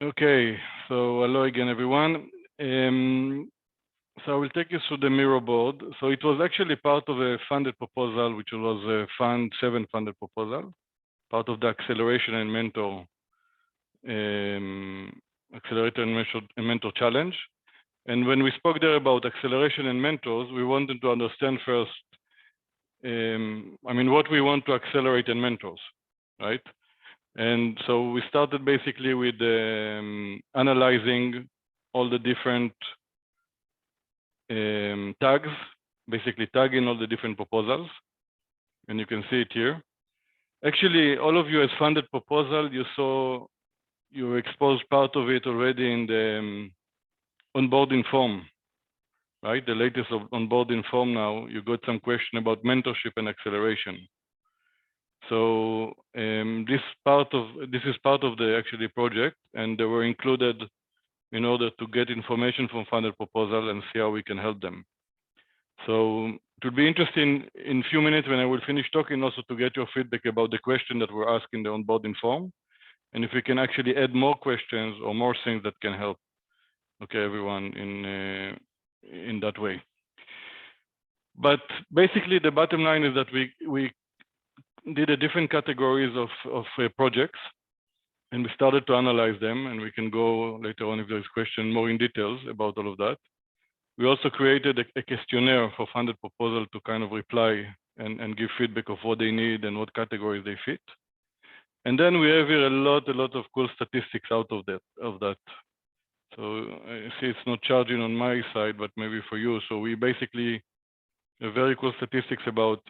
Okay, so hello again, everyone. So I will take you through the Miro board. So it was actually part of a funded proposal, which was a Fund 7 funded proposal, part of the Acceleration and Mentor Accelerator and Mentor Challenge. And when we spoke there about acceleration and mentors, we wanted to understand first, what we want to accelerate and mentors, right? And so we started basically with analyzing all the different tags, basically tagging all the different proposals. And you can see it here. Actually, all of you as funded proposal, you exposed part of it already in the onboarding form, right? The latest onboarding form now, you got some question about mentorship and acceleration. So this is part of the actually project, and they were included in order to get information from funded proposal and see how we can help them. So it will be interesting in a few minutes when I will finish talking also to get your feedback about the question that we're asking the onboarding form, and if we can actually add more questions or more things that can help, okay, everyone in that way. But basically the bottom line is that we did a different categories of projects, and we started to analyze them, and we can go later on if there's question more in details about all of that. We also created a questionnaire for funded proposal to kind of reply and give feedback of what they need and what categories they fit. And then we have here a lot of cool statistics out of that. So I see it's not charging on my side, but maybe for you. So we basically have very cool statistics about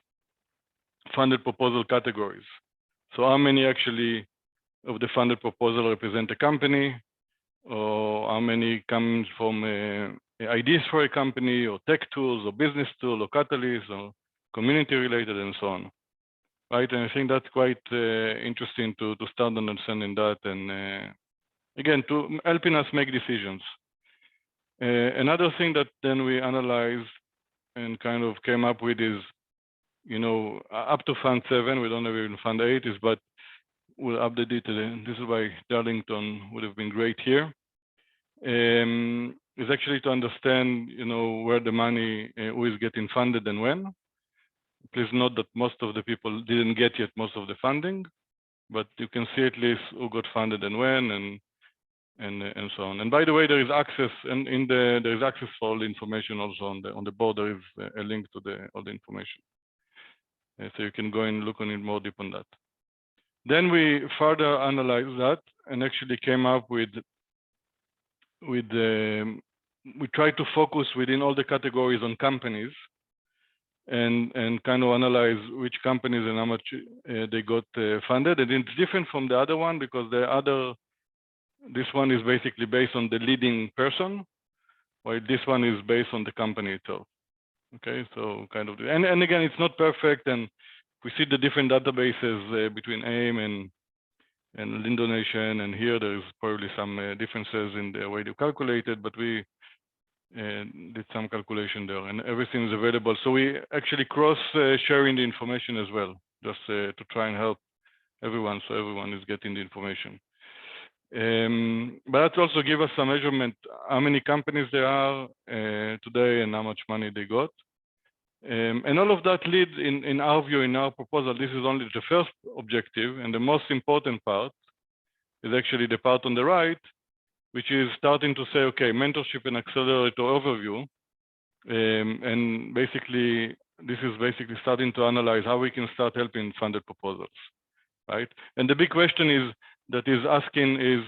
funded proposal categories. So how many actually of the funded proposal represent a company, or how many comes from ideas for a company, or tech tools, or business tool, or catalyst, or community related, and so on. Right, and I think that's quite interesting to start understanding that, and again, to helping us make decisions. Another thing that then we analyzed and kind of came up with is, up to Fund 7, we don't have even Fund 8 is, but we'll update it. This is why Darlington would have been great here. Is actually to understand, where the money, who is getting funded and when. Please note that most of the people didn't get yet most of the funding, but you can see at least who got funded and when, and so on. And by the way, there is access, and there is access for all the information also on the board. There is a link to all the information, so you can go and look on it more deep on that. Then we further analyzed that and actually came up with we tried to focus within all the categories on companies, and kind of analyze which companies and how much they got funded. And it's different from the other one because this one is basically based on the leading person, while this one is based on the company itself. Okay, so kind of, and again, it's not perfect, and we see the different databases between AIM and Lind Donation, and here there is probably some differences in the way you calculated, but we did some calculation there, and everything is available. So we actually cross sharing the information as well, just to try and help everyone, so everyone is getting the information. But that also give us some measurement, how many companies there are today and how much money they got. And all of that leads in our view, in our proposal, this is only the first objective, and the most important part is actually the part on the right, which is starting to say, okay, mentorship and accelerator overview. And basically, this is basically starting to analyze how we can start helping funded proposals, right? And the big question is asking is,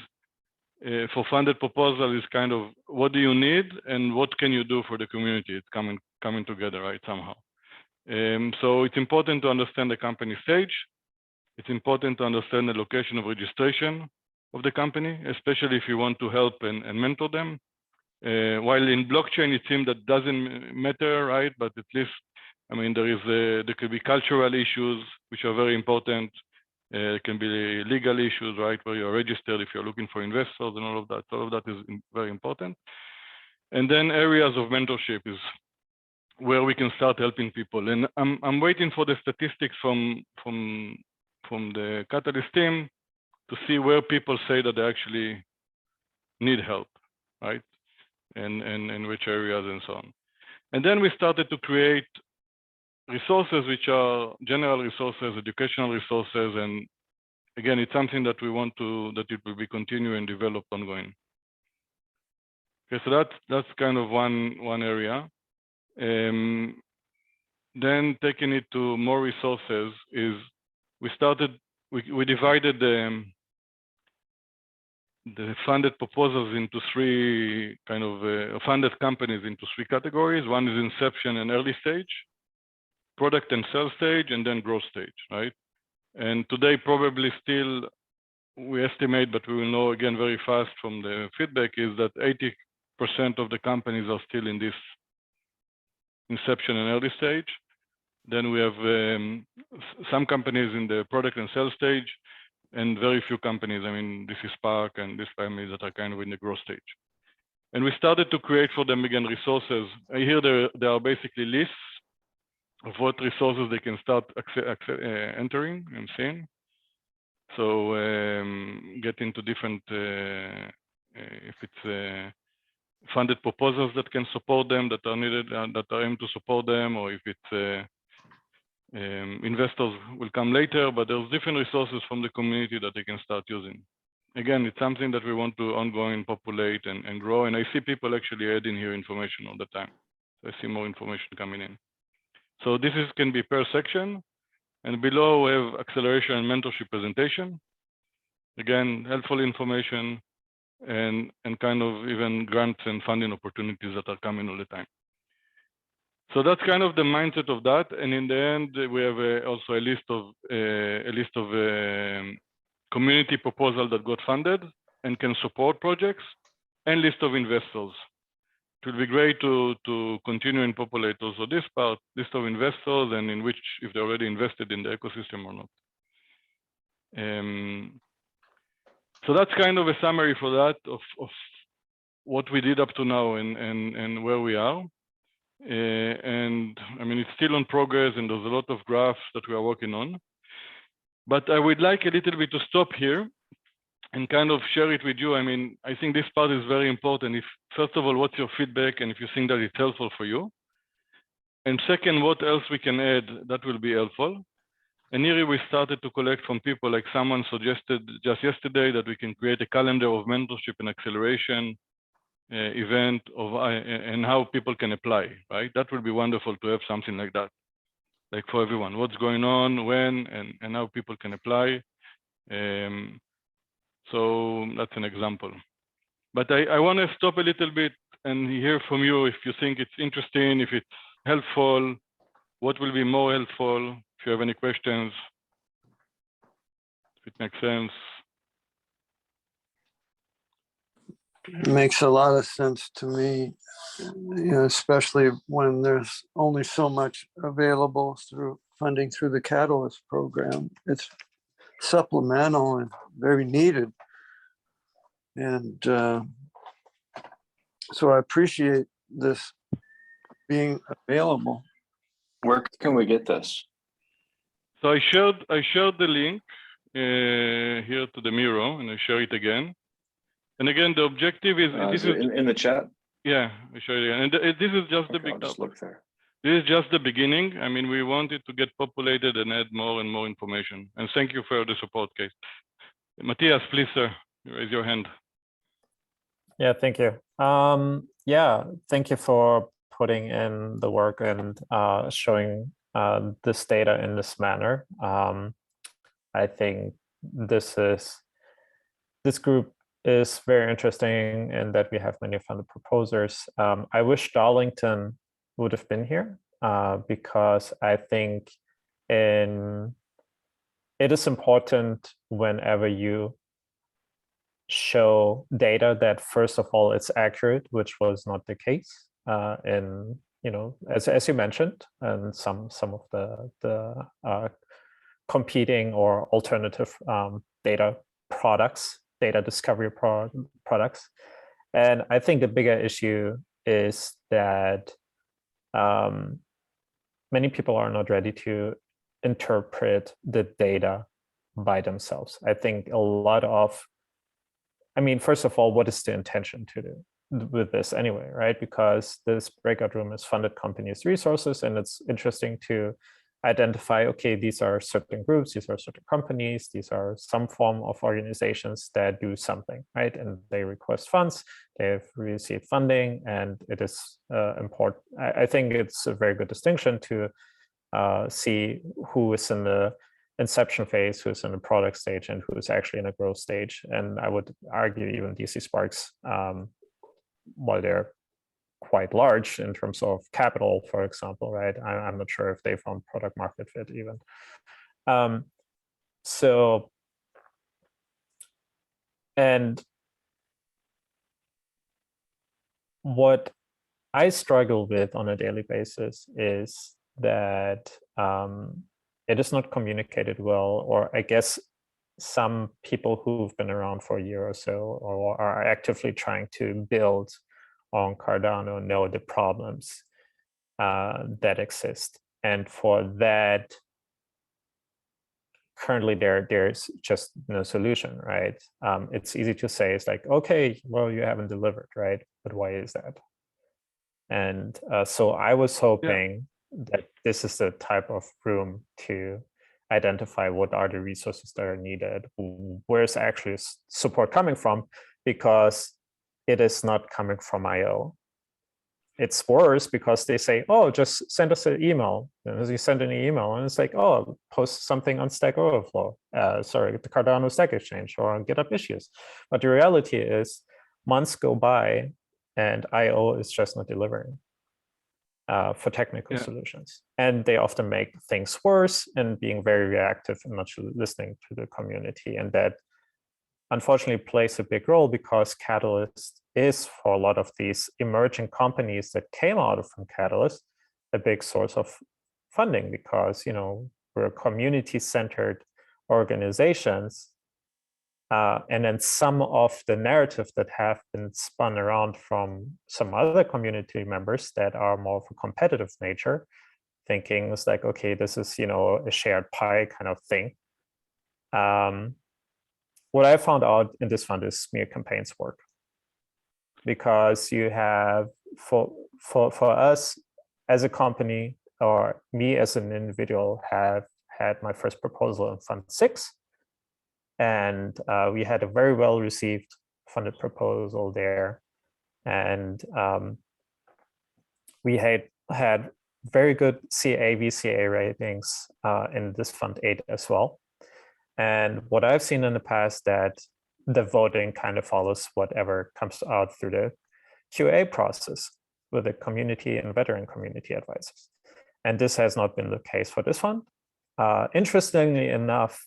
for funded proposal is kind of, what do you need and what can you do for the community? It's coming together, right, somehow. So it's important to understand the company stage. It's important to understand the location of registration of the company, especially if you want to help and mentor them. While in blockchain, it seems that doesn't matter, right? But at least, there could be cultural issues, which are very important. It can be legal issues, right, where you're registered if you're looking for investors and all of that. All of that is very important. And then areas of mentorship is where we can start helping people. And I'm waiting for the statistics from the Catalyst team to see where people say that they actually need help, right? And in which areas and so on. And then we started to create resources which are general resources, educational resources, and again, it's something that we want to, that it will be continue and develop ongoing. Okay, so that's kind of one area. Then taking it to more resources is we divided the funded proposals into three kind of funded companies into three categories. One is inception and early stage, product and sales stage, and then growth stage, right? And today probably still we estimate, but we will know again very fast from the feedback, is that 80% of the companies are still in this inception and early stage. Then we have some companies in the product and sales stage, and very few companies, I mean, this is Spark and this family, that are kind of in the growth stage. And we started to create for them again resources. Here there are basically lists of what resources they can start entering and seeing. So get into different, if it's funded proposals that can support them, that are needed, that are aimed to support them, or if it's investors will come later, but there's different resources from the community that they can start using. Again, it's something that we want to ongoing populate and grow. And I see people actually adding here information all the time. So I see more information coming in. So this can be per section. And below we have acceleration and mentorship presentation. Again, helpful information and kind of even grants and funding opportunities that are coming all the time. So that's kind of the mindset of that. And in the end, we have also a list of community proposals that got funded and can support projects, and list of investors. It will be great to continue and populate also this part, list of investors, and in which, if they're already invested in the ecosystem or not. So that's kind of a summary for that of what we did up to now and where we are. And I mean, it's still on progress, and there's a lot of graphs that we are working on. But I would like a little bit to stop here and kind of share it with you. I mean, I think this part is very important. If, first of all, what's your feedback, and if you think that it's helpful for you. And second, what else we can add that will be helpful. And here we started to collect from people, like someone suggested just yesterday that we can create a calendar of mentorship and acceleration event of and how people can apply, right? That would be wonderful to have something like that, like for everyone, what's going on, when, and how people can apply. So that's an example. But I want to stop a little bit and hear from you if you think it's interesting, if it's helpful, what will be more helpful, if you have any questions, if it makes sense. It makes a lot of sense to me, you know, especially when there's only so much available through funding through the Catalyst program. It's supplemental and very needed. And so I appreciate this being available. Where can we get this? So I shared the link here to the Miro, and I share it again. And again, the objective is this is in the chat. Yeah, I show you again. And this is just the I'll just look there. This is just the beginning. I mean, we want it to get populated and add more and more information. And thank you for the support, Kate. Matthias, please, sir, raise your hand. Yeah, thank you. Yeah, thank you for putting in the work and showing this data in this manner. I think this group is very interesting in that we have many funded proposers. I wish Darlington would have been here because I think it is important whenever you show data that first of all it's accurate, which was not the case in, you know, as you mentioned, and some of the competing or alternative data products, data discovery products. And I think the bigger issue is that many people are not ready to interpret the data by themselves. I think a lot of I mean, first of all, what is the intention to do with this anyway, right? Because this breakout room is funded companies' resources, and it's interesting to identify, okay, these are certain groups, these are certain companies, these are some form of organizations that do something, right? And they request funds, they've received funding, and it is important. I think it's a very good distinction to see who is in the inception phase, who's in the product stage, and who's actually in a growth stage. And I would argue even DC Sparks, while they're quite large in terms of capital, for example, right? I'm not sure if they found product market fit even. And what I struggle with on a daily basis is that it is not communicated well, or I guess some people who've been around for a year or so, or are actively trying to build on Cardano, know the problems that exist. And for that, currently there's just no solution, right? It's easy to say, it's like, okay, well, you haven't delivered, right? But why is that? And so I was hoping that this is the type of room to identify what are the resources that are needed, where's actually support coming from, because it is not coming from IO. It's worse because they say, oh, just send us an email. And you send an email and it's like, oh, post something on Stack Overflow, sorry, the Cardano Stack Exchange or on GitHub issues. But the reality is months go by and IO is just not delivering for technical solutions. And they often make things worse and being very reactive and not listening to the community. And that unfortunately plays a big role because Catalyst is, for a lot of these emerging companies that came out from Catalyst, a big source of funding, because, you know, we're community-centered organizations. And then some of the narrative that have been spun around from some other community members that are more of a competitive nature, thinking it's like, okay, this is, you know, a shared pie kind of thing. What I found out in this fund is smear campaigns work, because you have, for us as a company, or me as an individual, have had my first proposal in Fund 6. And we had a very well received funded proposal there. And we had very good CA, VCA ratings in this Fund 8 as well. And what I've seen in the past, that the voting kind of follows whatever comes out through the QA process with the community and veteran community advisors. And this has not been the case for this fund. Interestingly enough,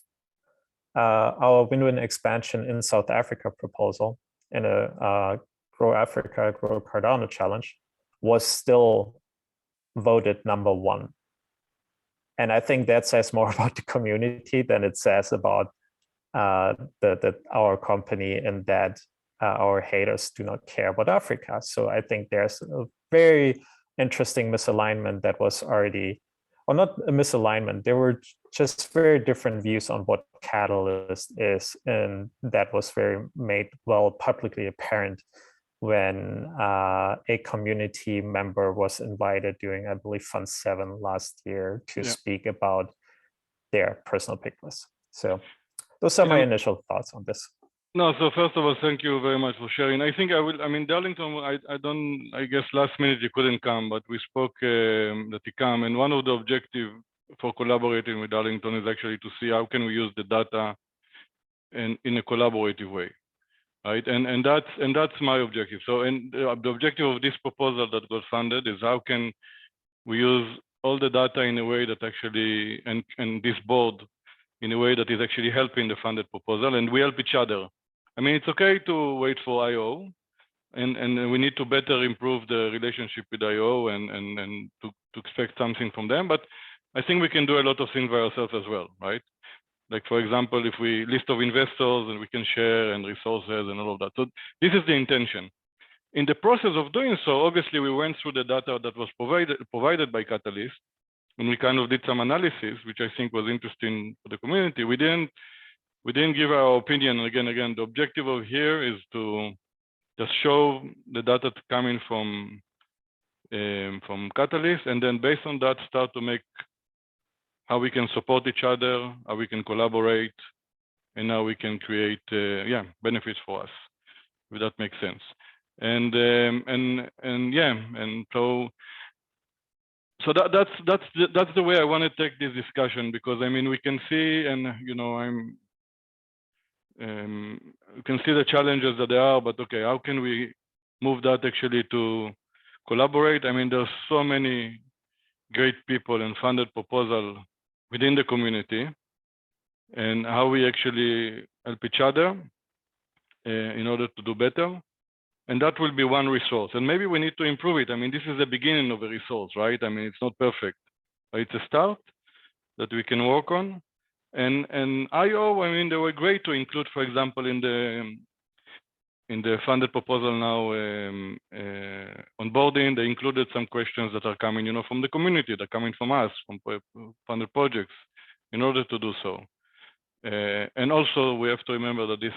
our win-win expansion in South Africa proposal in a Grow Africa, Grow Cardano challenge was still voted #1. And I think that says more about the community than it says about our company, and that our haters do not care about Africa. So I think there's a very interesting misalignment that was already, or not a misalignment, there were just very different views on what Catalyst is, and that was very made well publicly apparent when a community member was invited during, I believe, Fund 7 last year to speak about their personal pick list. So those are my initial thoughts on this. No, so first of all, thank you very much for sharing. I think I mean, Darlington, I guess last minute he couldn't come, but we spoke that he come. And one of the objectives for collaborating with Darlington is actually to see how can we use the data in a collaborative way. Right, and that's my objective. So, and the objective of this proposal that got funded is how can we use all the data in a way that actually, and this board in a way that is actually helping the funded proposal, and we help each other. I mean, it's okay to wait for IO, and we need to better improve the relationship with IO and to expect something from them. But I think we can do a lot of things by ourselves as well, right? Like, for example, if we list of investors and we can share and resources and all of that. So this is the intention. In the process of doing so, obviously, we went through the data that was provided by Catalyst, and we kind of did some analysis, which I think was interesting for the community. We didn't we didn't give our opinion. Again, the objective of here is to just show the data coming from Catalyst, and then based on that, start to make how we can support each other, how we can collaborate, and how we can create benefits for us, if that makes sense. And so that's the way I want to take this discussion, because I mean we can see, and you know, you can see the challenges that there are, but okay, how can we move that actually to collaborate? I mean, there's so many great people and funded proposals within the community, and how we actually help each other in order to do better. And that will be one resource. And maybe we need to improve it. I mean, this is the beginning of a resource, right? I mean, it's not perfect, but it's a start that we can work on. And IO, I mean, they were great to include, for example, in the funded proposal now onboarding, they included some questions that are coming, you know, from the community, that are coming from us, from funded projects, in order to do so. And also we have to remember that this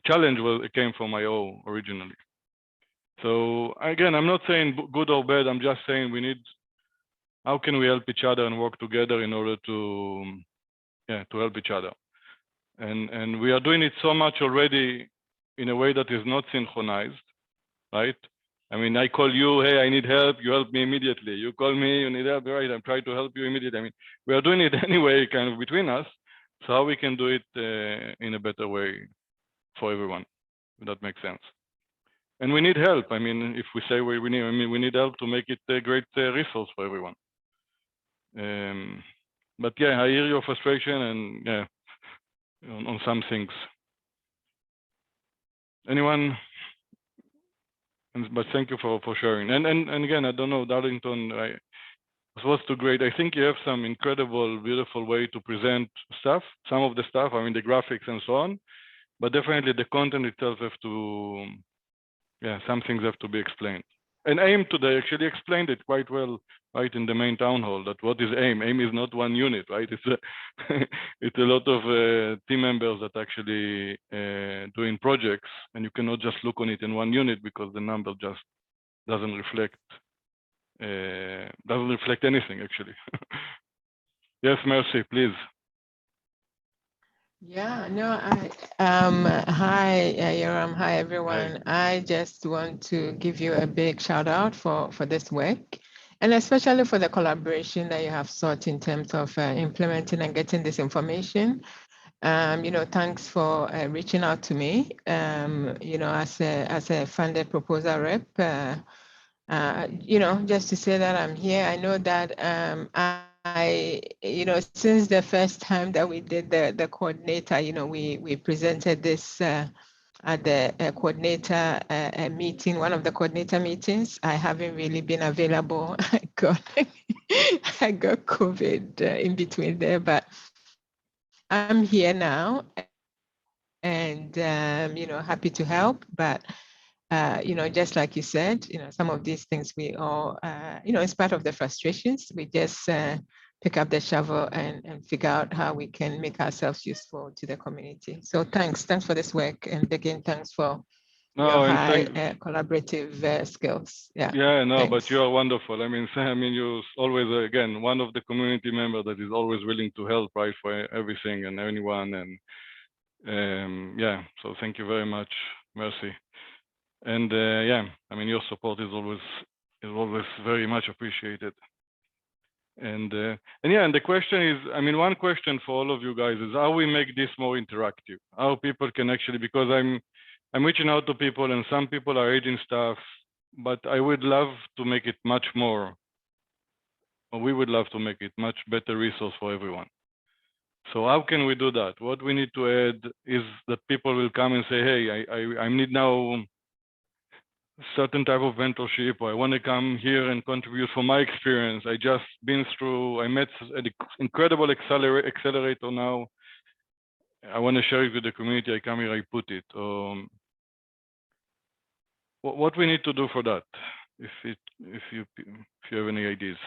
challenge came from IO originally. So again, I'm not saying good or bad, I'm just saying we need, how can we help each other and work together in order to help each other. And we are doing it so much already in a way that is not synchronized, right? I mean, I call you, hey, I need help, you help me immediately. You call me, you need help, right? I'm trying to help you immediately. I mean, we are doing it anyway, kind of between us. So how we can do it in a better way for everyone, if that makes sense. And we need help. I mean, if we say we need, I mean, we need help to make it a great resource for everyone. But yeah, I hear your frustration and yeah, on some things. Anyone? But thank you for sharing. And again, I don't know, Darlington, it was too great. I think you have some incredible, beautiful way to present stuff, some of the stuff, I mean, the graphics and so on, but definitely the content itself have to, some things have to be explained. And AIM today actually explained it quite well, right, in the main town hall, that what is AIM? AIM is not one unit, right? It's a lot of team members that actually doing projects, and you cannot just look on it in one unit because the number just doesn't reflect anything actually. Yes, Mercy, please. Yeah, no, hi, Yoram, hi, everyone. Hi. I just want to give you a big shout out for this work, and especially for the collaboration that you have sought in terms of implementing and getting this information. You know, thanks for reaching out to me, you know, as a funded proposal rep. You know, just to say that I'm here. I know that you know, since the first time that we did the coordinator, you know, we presented this at the coordinator meeting, one of the coordinator meetings. I haven't really been available. I got COVID in between there, but I'm here now, and you know, happy to help. But you know, just like you said, you know, some of these things we all, you know, it's part of the frustrations. We just pick up the shovel and figure out how we can make ourselves useful to the community. So thanks for this work, and again, thanks for your high collaborative skills. Yeah. Yeah, no, thanks. but you are wonderful. I mean, you're always, again, one of the community members that is always willing to help, right, for everything and anyone. And yeah, so thank you very much, Mercy. And yeah, I mean, your support is always very much appreciated. And yeah, and the question is, I mean, one question for all of you guys is how we make this more interactive, how people can actually, because I'm reaching out to people and some people are aging staff, but I would love to make it much more, or we would love to make it much better resource for everyone. So how can we do that? What we need to add is that people will come and say, hey, I need now certain type of mentorship, or I want to come here and contribute from my experience. I just been through, I met an incredible accelerator now. I want to share it with the community. I come here, I put it. What we need to do for that, if you have any ideas.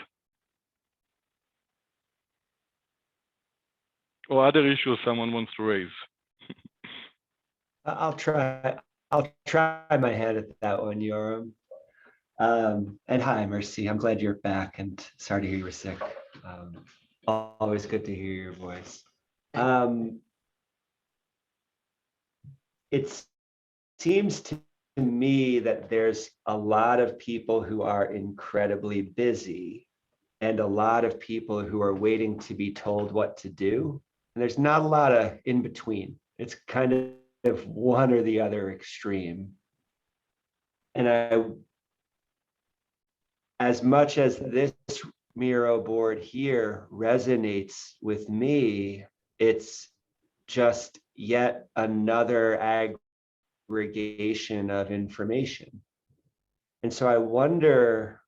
or other issues someone wants to raise. I'll try my hand at that one, Yoram. And hi, Mercy. I'm glad you're back and sorry to hear you were sick. Always good to hear your voice. It seems to me that there's a lot of people who are incredibly busy and a lot of people who are waiting to be told what to do. And there's not a lot of in between. It's kind of one or the other extreme. And as much as this Miro board here resonates with me, it's just yet another aggregation of information. And so I wonder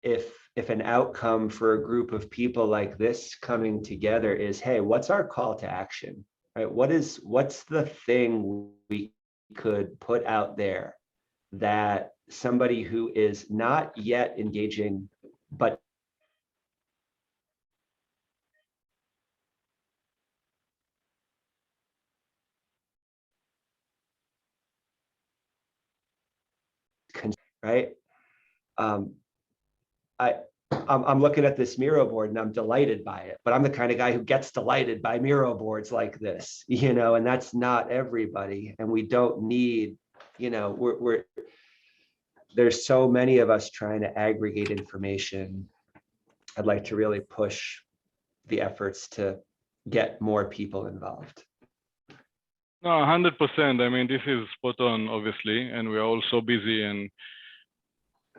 if an outcome for a group of people like this coming together is, hey, what's our call to action, right? What's the thing we could put out there that somebody who is not yet engaging, but right? I'm looking at this Miro board and I'm delighted by it, but I'm the kind of guy who gets delighted by Miro boards like this, you know, and that's not everybody. And we don't need, you know, there's so many of us trying to aggregate information. I'd like to really push the efforts to get more people involved. No, 100%. I mean, this is spot on, obviously, and we are all so busy.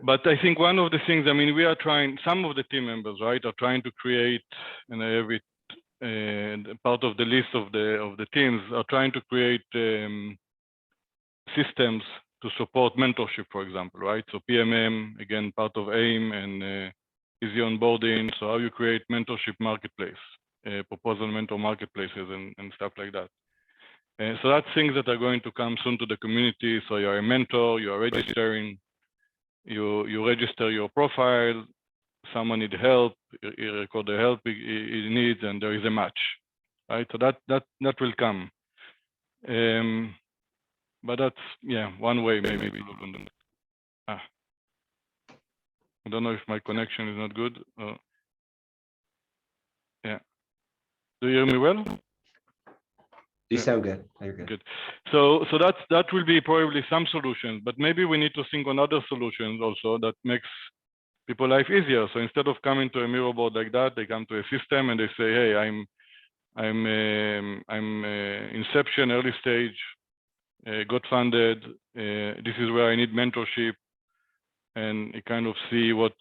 But I think one of the things, I mean, we are trying, some of the team members, right, are trying to create, and I have it, part of the list of the teams are trying to create systems to support mentorship, for example, right? So PMM, again, part of AIM and easy onboarding. So how you create mentorship marketplace, proposal mentor marketplaces and stuff like that. So that's things that are going to come soon to the community. So you're a mentor, you are registering, you register your profile, someone needs help, you record the help he needs, and there is a match, right? So that will come. But that's, yeah, one way maybe. I don't know if my connection is not good. Yeah. Do you hear me well? You Yeah. sound good. You're good. Good. So that will be probably some solutions, but maybe we need to think on other solutions also that makes people life easier. So instead of coming to a Miro board like that, they come to a system and they say, hey, I'm inception, early stage, got funded. This is where I need mentorship, and you kind of see what,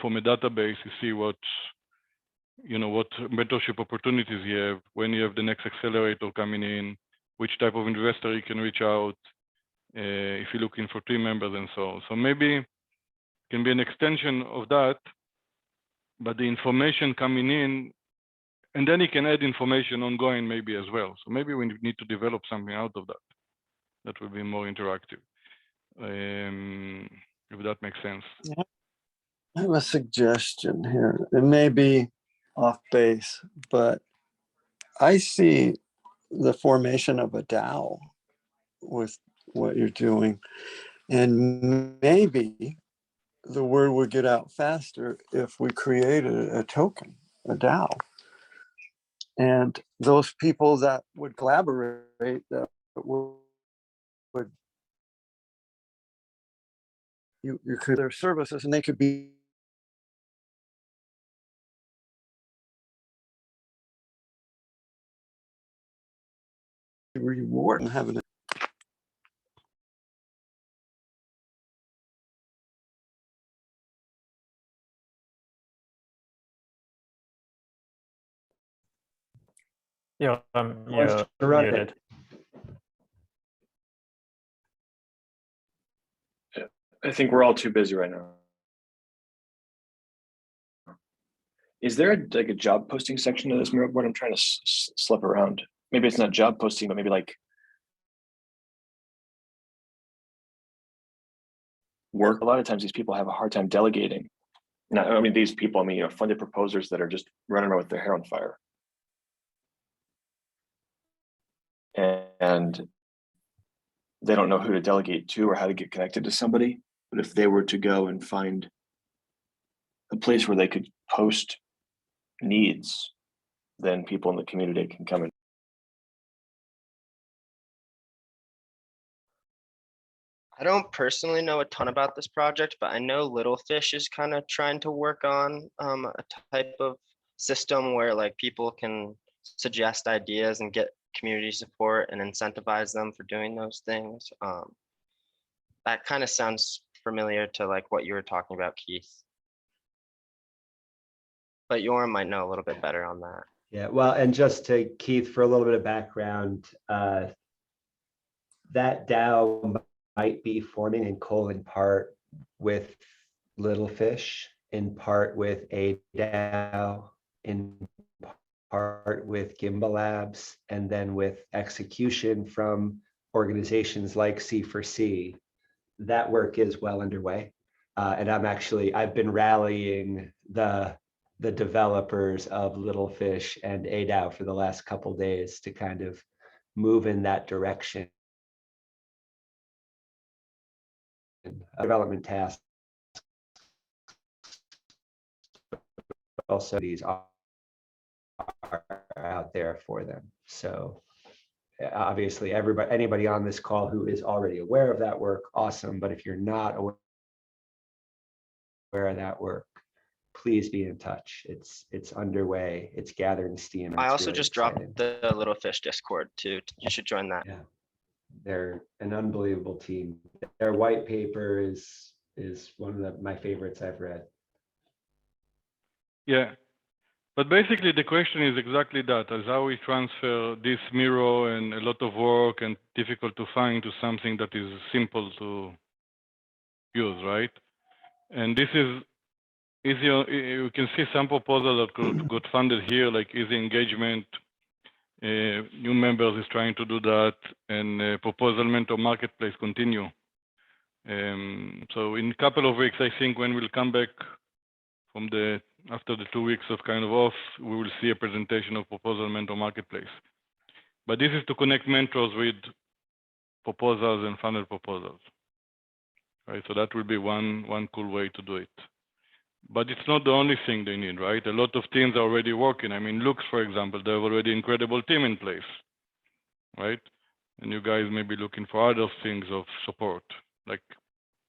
from a database, you see what, you know, what mentorship opportunities you have, when you have the next accelerator coming in, which type of investor you can reach out, if you're looking for team members and so on. So maybe it can be an extension of that, but the information coming in, and then you can add information ongoing maybe as well. So maybe we need to develop something out of that. That will be more interactive, if that makes sense. Yeah. I have a suggestion here. It may be off base, but I see the formation of a DAO with what you're doing. And maybe the word would get out faster if we created a token, a DAO. And those people that would collaborate, that would you could their services, and they could be reward and having it. Yeah, Wants you're to run it. muted. I think we're all too busy right now. Is there like a job posting section of this Miro board? I'm trying to slip around. Maybe it's not job posting, but maybe like work. A lot of times these people have a hard time delegating. Not, I mean, these people, I mean, you know, funded proposers that are just running around with their hair on fire. and they don't know who to delegate to or how to get connected to somebody. But if they were to go and find a place where they could post needs, then people in the community can come in. I don't personally know a ton about this project, but I know Little Fish is kind of trying to work on a type of system where like people can suggest ideas and get community support and incentivize them for doing those things. That kind of sounds familiar to like what you were talking about, Keith. But Yoram might know a little bit better on that. Yeah, well, and just to Keith, for a little bit of background, that DAO might be forming in part with Little Fish, in part with a DAO, in part with Gimbal Labs, and then with execution from organizations like C4C. That work is well underway. And I've been rallying the developers of Little Fish and ADAO for the last couple of days to kind of move in that direction. Development tasks also these are out there for them. So obviously anybody on this call who is already aware of that work, awesome. But if you're not aware of that work, please be in touch. It's underway. It's gathering steam. I It's also really just exciting. dropped the Little Fish Discord too. You should join that. Yeah, they're an unbelievable team. Their white paper is one of my favorites I've read. Yeah, but basically the question is exactly that, as how we transfer this Miro and a lot of work and difficult to find to something that is simple to use, right? And this is easy. You can see some proposals that got funded here, like easy engagement. New members is trying to do that, and proposal mentor marketplace continue. So in a couple of weeks, I think when we'll come back from after the 2 weeks of kind of off, we will see a presentation of proposal mentor marketplace. But this is to connect mentors with proposals and funded proposals, right? So that will be one cool way to do it. But it's not the only thing they need, right? A lot of teams are already working. I mean, Lux, for example, they have already incredible team in place, right? And you guys may be looking for other things of support, like,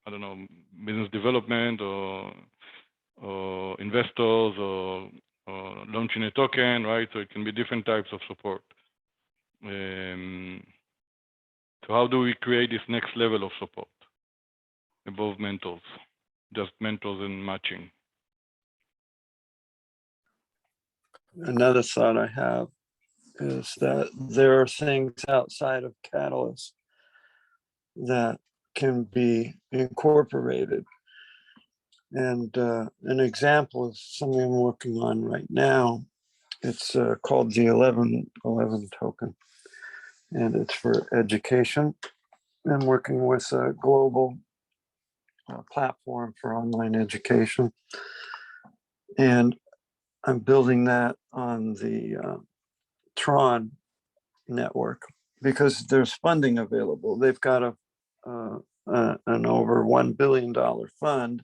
I don't know, business development or investors or launching a token, right? So it can be different types of support. So how do we create this next level of support above mentors, just mentors and matching? Another thought I have is that there are things outside of Catalyst that can be incorporated. And an example is something I'm working on right now. It's called the 1111 token, and it's for education. I'm working with a global platform for online education. And I'm building that on the Tron network because there's funding available. They've got an over $1 billion fund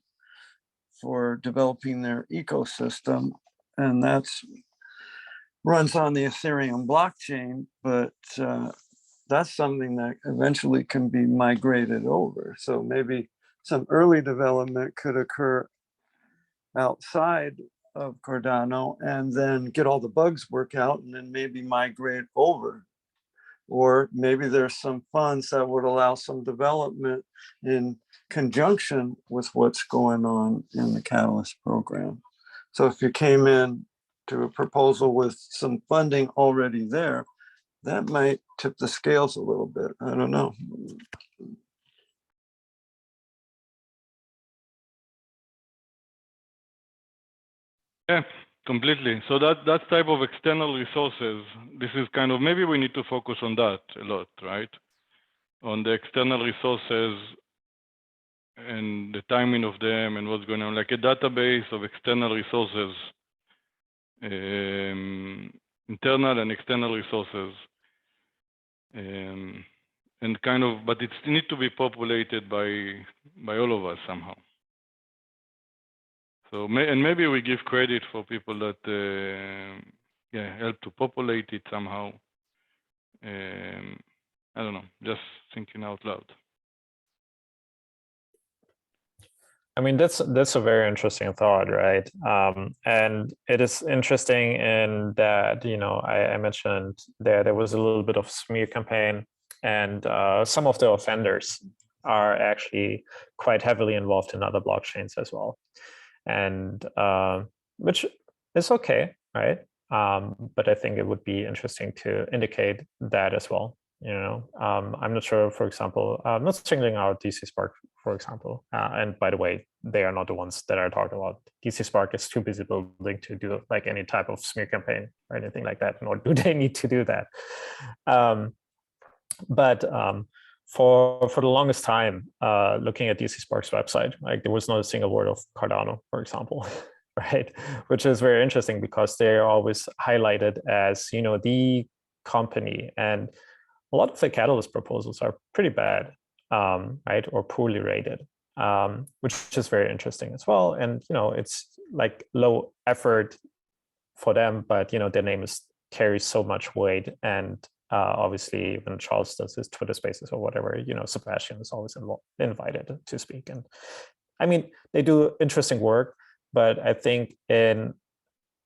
for developing their ecosystem, and that's runs on the Ethereum blockchain, but that's something that eventually can be migrated over. So maybe some early development could occur outside of Cardano and then get all the bugs worked out and then maybe migrate over. Or maybe there's some funds that would allow some development in conjunction with what's going on in the Catalyst program. So if you came in to a proposal with some funding already there, that might tip the scales a little bit. I don't know. Yeah, completely. So that type of external resources, this is kind of, maybe we need to focus on that a lot, right? On the external resources and the timing of them and what's going on, like a database of external resources, internal and external resources and kind of, but it needs to be populated by all of us somehow. So and maybe we give credit for people that yeah, help to populate it somehow. I don't know, just thinking out loud. I mean, that's a very interesting thought, right? And it is interesting in that, you know, I mentioned there was a little bit of smear campaign, and some of the offenders are actually quite heavily involved in other blockchains as well, and which is okay, right? But I think it would be interesting to indicate that as well. You know, I'm not sure, for example, I'm not singling out DC Spark, for example. And by the way, they are not the ones that I talk about. DC Spark is too busy building to do like any type of smear campaign or anything like that, nor do they need to do that. But for the longest time, looking at DC Spark's website, like there was not a single word of Cardano, for example. Right, which is very interesting because they're always highlighted as, you know, the company, and a lot of the Catalyst proposals are pretty bad, right, or poorly rated, which is very interesting as well. And you know, it's like low effort for them, but you know, their name carries so much weight. And obviously, when Charles does his Twitter Spaces or whatever, you know, Sebastian is always invited to speak. And I mean, they do interesting work. But I think it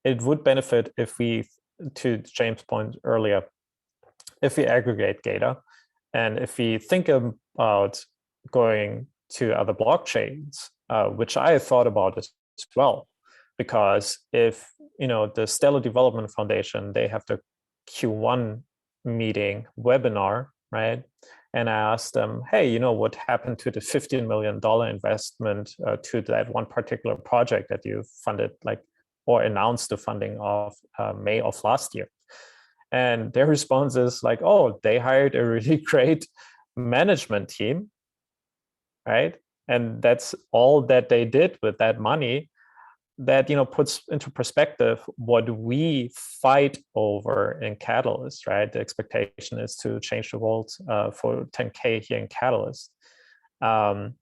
would benefit if we, to James' point earlier, if we aggregate data, and if we think about going to other blockchains, which I thought about as well, because if, you know, the Stellar Development Foundation, they have the Q1 meeting webinar, right? And I asked them, hey, you know, what happened to the $15 million investment to that one particular project that you funded, like, or announced the funding of May of last year? And their response is like, oh, they hired a really great management team, right? And that's all that they did with that money. That, you know, puts into perspective what we fight over in Catalyst, right? The expectation is to change the world for 10K here in Catalyst. And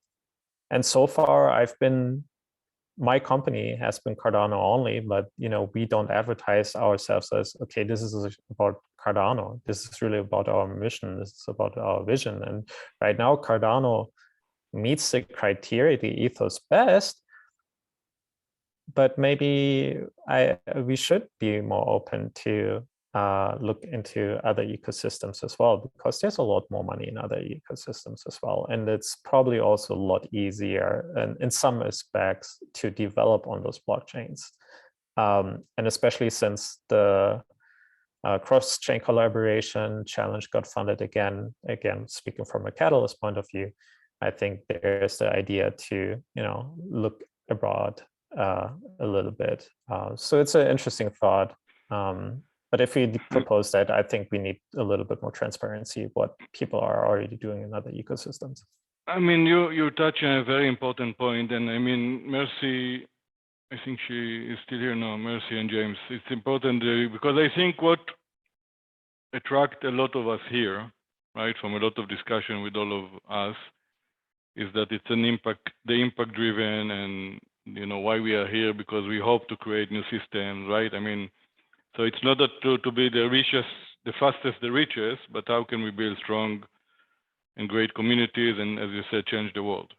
so far, my company has been Cardano only, but you know, we don't advertise ourselves as, okay, this is about Cardano. This is really about our mission. This is about our vision. And right now, Cardano meets the criteria, the ethos best. But maybe we should be more open to look into other ecosystems as well, because there's a lot more money in other ecosystems as well. And it's probably also a lot easier, and in some aspects, to develop on those blockchains. And especially since the cross-chain collaboration challenge got funded again, speaking from a Catalyst point of view, I think there's the idea to, you know, look abroad a little bit. So it's an interesting thought. But if we propose that, I think we need a little bit more transparency what people are already doing in other ecosystems. I mean, you touch on a very important point, and I mean, Mercy, I think she is still here now, Mercy and James. It's important because I think what attracts a lot of us here, right, from a lot of discussion with all of us, is that it's an impact driven, and you know why we are here, because we hope to create new systems, right? I mean, so it's not that to be the richest, the fastest, the richest, but how can we build strong and great communities, and as you said, change the world.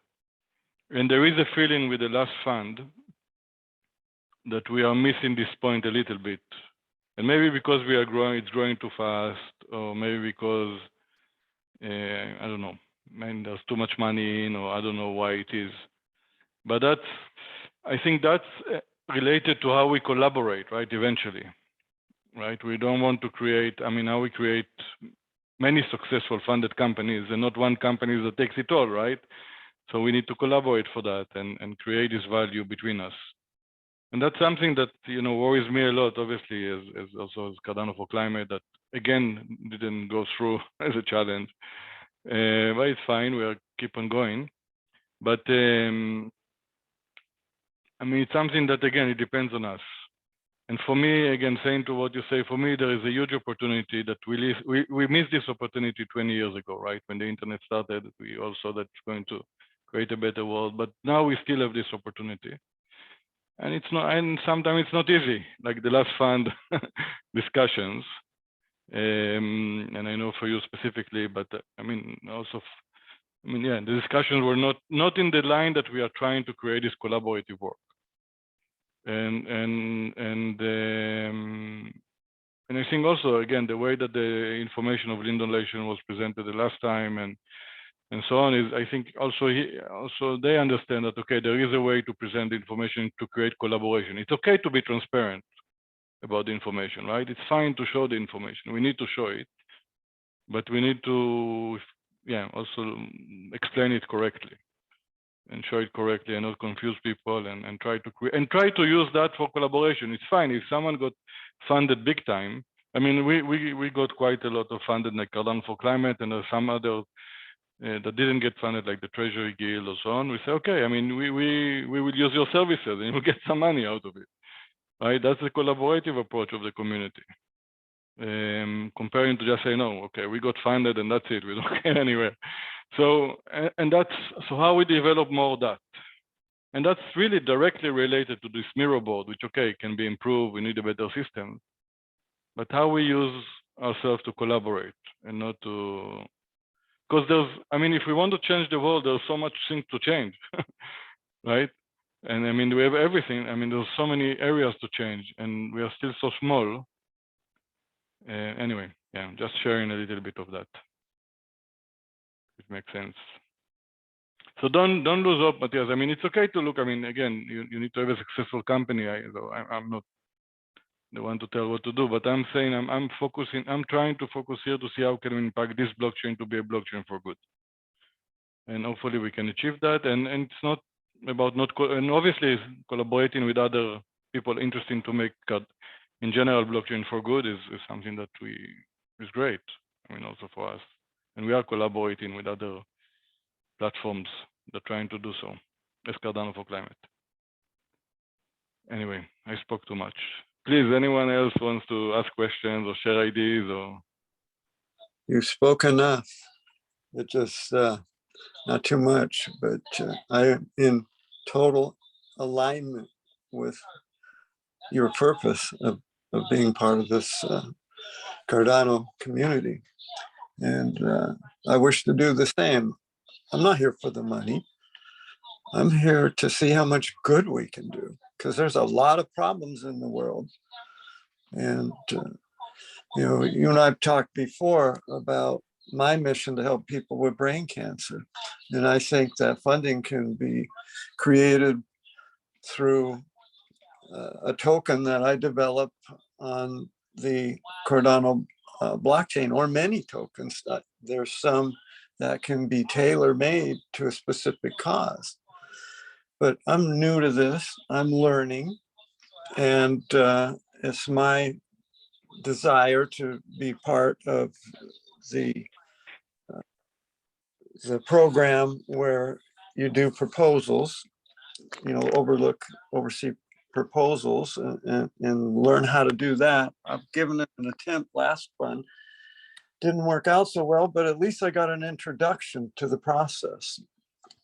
And there is a feeling with the last fund that we are missing this point a little bit, and maybe because we are growing, it's growing too fast, or maybe because I don't know, man, there's too much money in, or I don't know why it is. But I think that's related to how we collaborate, right? Eventually, right? We don't want to create, I mean, how we create many successful funded companies and not one company that takes it all, right? So we need to collaborate for that and create this value between us. And that's something that, you know, worries me a lot, obviously, as also as Cardano for Climate, that again, didn't go through as a challenge. But it's fine, we'll keep on going. But I mean, it's something that, again, it depends on us. And for me, again, saying to what you say, for me, there is a huge opportunity that we missed this opportunity 20 years ago, right? When the internet started, we all saw that it's going to create a better world, but now we still have this opportunity. And it's not, and sometimes it's not easy, like the last fund discussions. And I know for you specifically, but I mean, also, yeah, the discussions were not in the line that we are trying to create this collaborative work. And I think also, again, the way that the information of Lyndon Lation was presented the last time and so on is, I think also they understand that, okay, there is a way to present the information to create collaboration. It's okay to be transparent about the information, right? It's fine to show the information. We need to show it, but we need to, yeah, also explain it correctly and show it correctly and not confuse people and try to use that for collaboration. It's fine if someone got funded big time. I mean, we got quite a lot of funded, like Cardano for Climate, and there's some other that didn't get funded, like the Treasury Guild or so on. We say, okay, I mean, we will use your services and you'll get some money out of it, right? That's the collaborative approach of the community. Comparing to just say, no, okay, we got funded and that's it, we don't get anywhere. So, and that's, so how we develop more of that. And that's really directly related to this mirror board, which, okay, can be improved, we need a better system. But how we use ourselves to collaborate and not to, because there's, I mean, if we want to change the world, there's so much things to change, right? And I mean, we have everything. I mean, there's so many areas to change and we are still so small. Anyway, yeah, just sharing a little bit of that. It makes sense. So don't lose hope, Matthias. I mean, it's okay to look. I mean, again, you need to have a successful company. I'm not the one to tell what to do, but I'm saying I'm trying to focus here to see how can we impact this blockchain to be a blockchain for good. And hopefully we can achieve that. And it's not about and obviously collaborating with other people interested to make in general blockchain for good is something that is great. I mean, also for us. And we are collaborating with other platforms that are trying to do so, as Cardano for Climate. Anyway, I spoke too much. Please, anyone else wants to ask questions or share ideas or? You spoke enough. It just not too much, but I am in total alignment with your purpose of being part of this Cardano community. And I wish to do the same. I'm not here for the money. I'm here to see how much good we can do, because there's a lot of problems in the world. And, you know, you and I've talked before about my mission to help people with brain cancer. And I think that funding can be created through a token that I develop on the Cardano blockchain, or many tokens. There's some that can be tailor-made to a specific cause. But I'm new to this, I'm learning, and it's my desire to be part of the program where you do proposals, you know, oversee proposals and learn how to do that. I've given it an attempt last fund. Didn't work out so well, but at least I got an introduction to the process.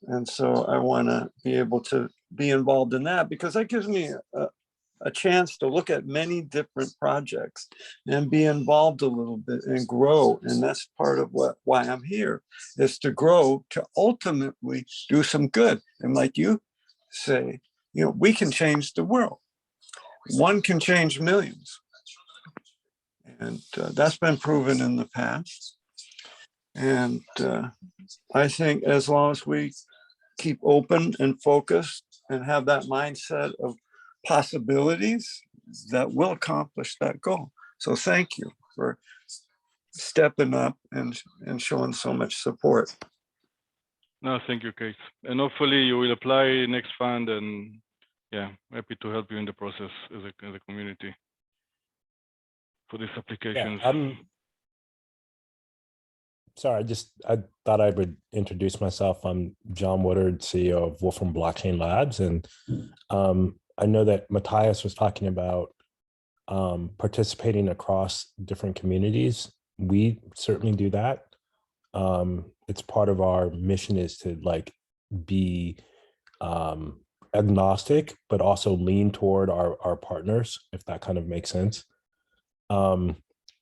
And so I want to be able to be involved in that, because that gives me a chance to look at many different projects and be involved a little bit and grow. And that's part of why I'm here, is to grow, to ultimately do some good. And like you say, you know, we can change the world. One can change millions. And that's been proven in the past. And I think as long as we keep open and focused and have that mindset of possibilities, that will accomplish that goal. So thank you for stepping up and showing so much support. No, thank you, Kate. And hopefully you will apply next fund, and yeah, happy to help you in the process as a community for these applications. Yeah, sorry, I thought I would introduce myself. I'm John Woodard, CEO of Wolfram Blockchain Labs. And I know that Matthias was talking about participating across different communities. We certainly do that. It's part of our mission is to like be agnostic, but also lean toward our partners, if that kind of makes sense.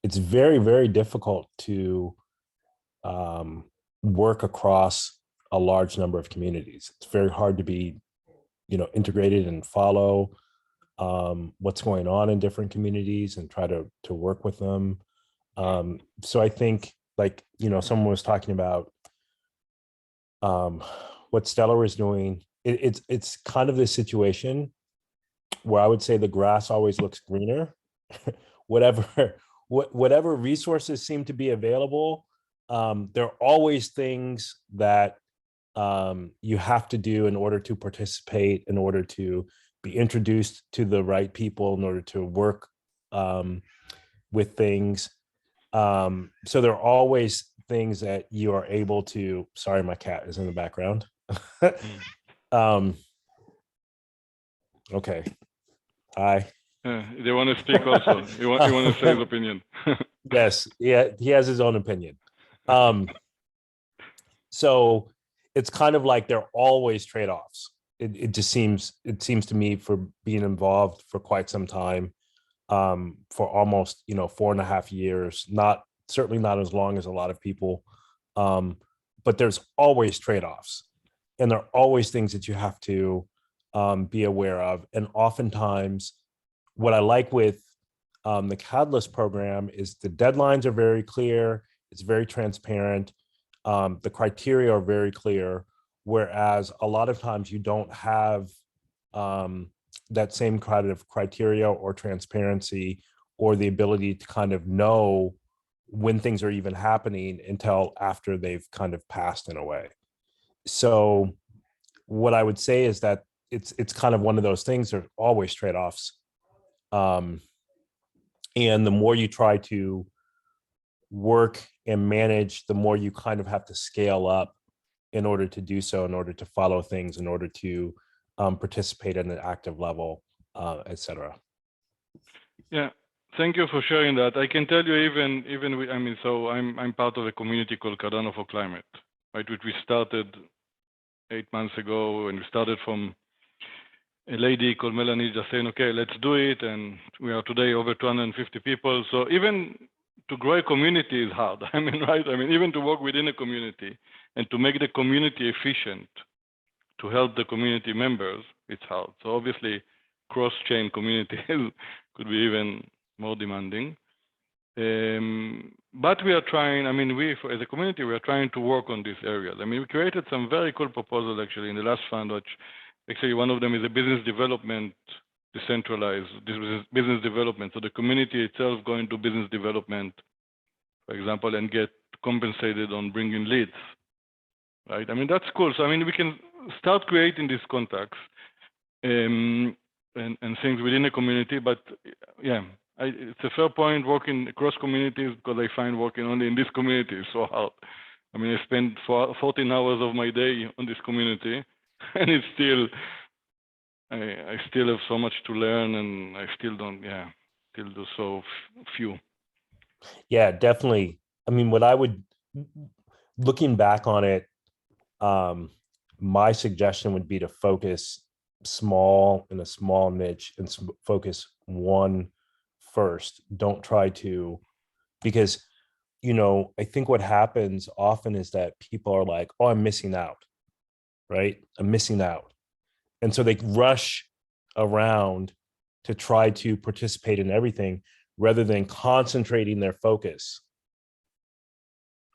It's very, very difficult to work across a large number of communities. It's very hard to be, integrated and follow what's going on in different communities and try to work with them. So I think, like, someone was talking about what Stellar is doing. It's kind of this situation where I would say the grass always looks greener. whatever resources seem to be available, there are always things that you have to do in order to participate, in order to be introduced to the right people, in order to work with things. So there are always things that you are able to, sorry, my cat is in the background. Okay. Hi. They want to speak also. You want to say his opinion. Yes, yeah, he has his own opinion. So it's kind of like there are always trade-offs. It seems to me, for being involved for quite some time, for almost 4.5 years, certainly not as long as a lot of people, but there's always trade-offs, and there are always things that you have to be aware of. And oftentimes, what I like with the Catalyst program is the deadlines are very clear. It's very transparent. The criteria are very clear, whereas a lot of times you don't have that same kind of criteria or transparency or the ability to kind of know when things are even happening until after they've kind of passed in a way. So what I would say is that it's kind of one of those things. There's always trade-offs. And the more you try to work and manage, the more you kind of have to scale up in order to do so, in order to follow things, in order to participate at an active level, et cetera. Yeah, thank you for sharing that. I can tell you, so I'm part of a community called Cardano for Climate, right? Which we started 8 months ago, and we started from a lady called Melanie just saying, okay, let's do it. And we are today over 250 people. So even to grow a community is hard. Right? Even to work within a community and to make the community efficient, to help the community members, it's hard. So obviously, cross-chain communities could be even more demanding. But we are trying, as a community, we are trying to work on these areas. We created some very cool proposals actually in the last fund, which actually one of them is a business development, decentralized business development. So the community itself going to business development, for example, and get compensated on bringing leads, right? That's cool. So we can start creating these contacts and things within the community. But yeah, it's a fair point working across communities, because I find working only in this community is so hard. I spend 14 hours of my day on this community, and it's still, I still have so much to learn, and I still don't, still do so few. Yeah, definitely. What I would, looking back on it, my suggestion would be to focus small in a small niche and focus one first. Don't try to, because, I think what happens often is that people are like, oh, I'm missing out, right? I'm missing out. And so they rush around to try to participate in everything rather than concentrating their focus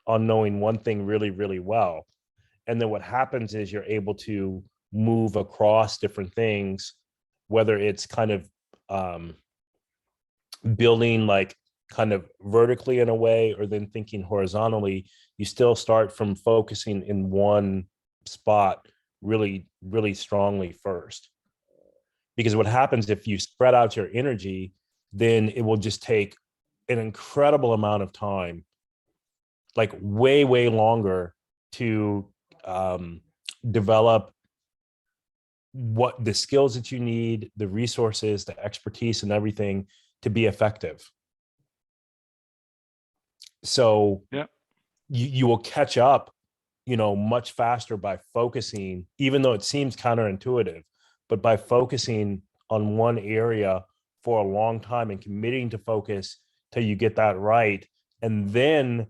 on knowing one thing really, really well. And then what happens is you're able to move across different things, whether it's kind of building like kind of vertically in a way, or then thinking horizontally. You still start from focusing in one spot really, really strongly first. Because what happens if you spread out your energy, then it will just take an incredible amount of time, like way, way longer, to develop what the skills that you need, the resources, the expertise, and everything to be effective. So Yeah. you will catch up, much faster by focusing, even though it seems counterintuitive, but by focusing on one area for a long time and committing to focus till you get that right, and then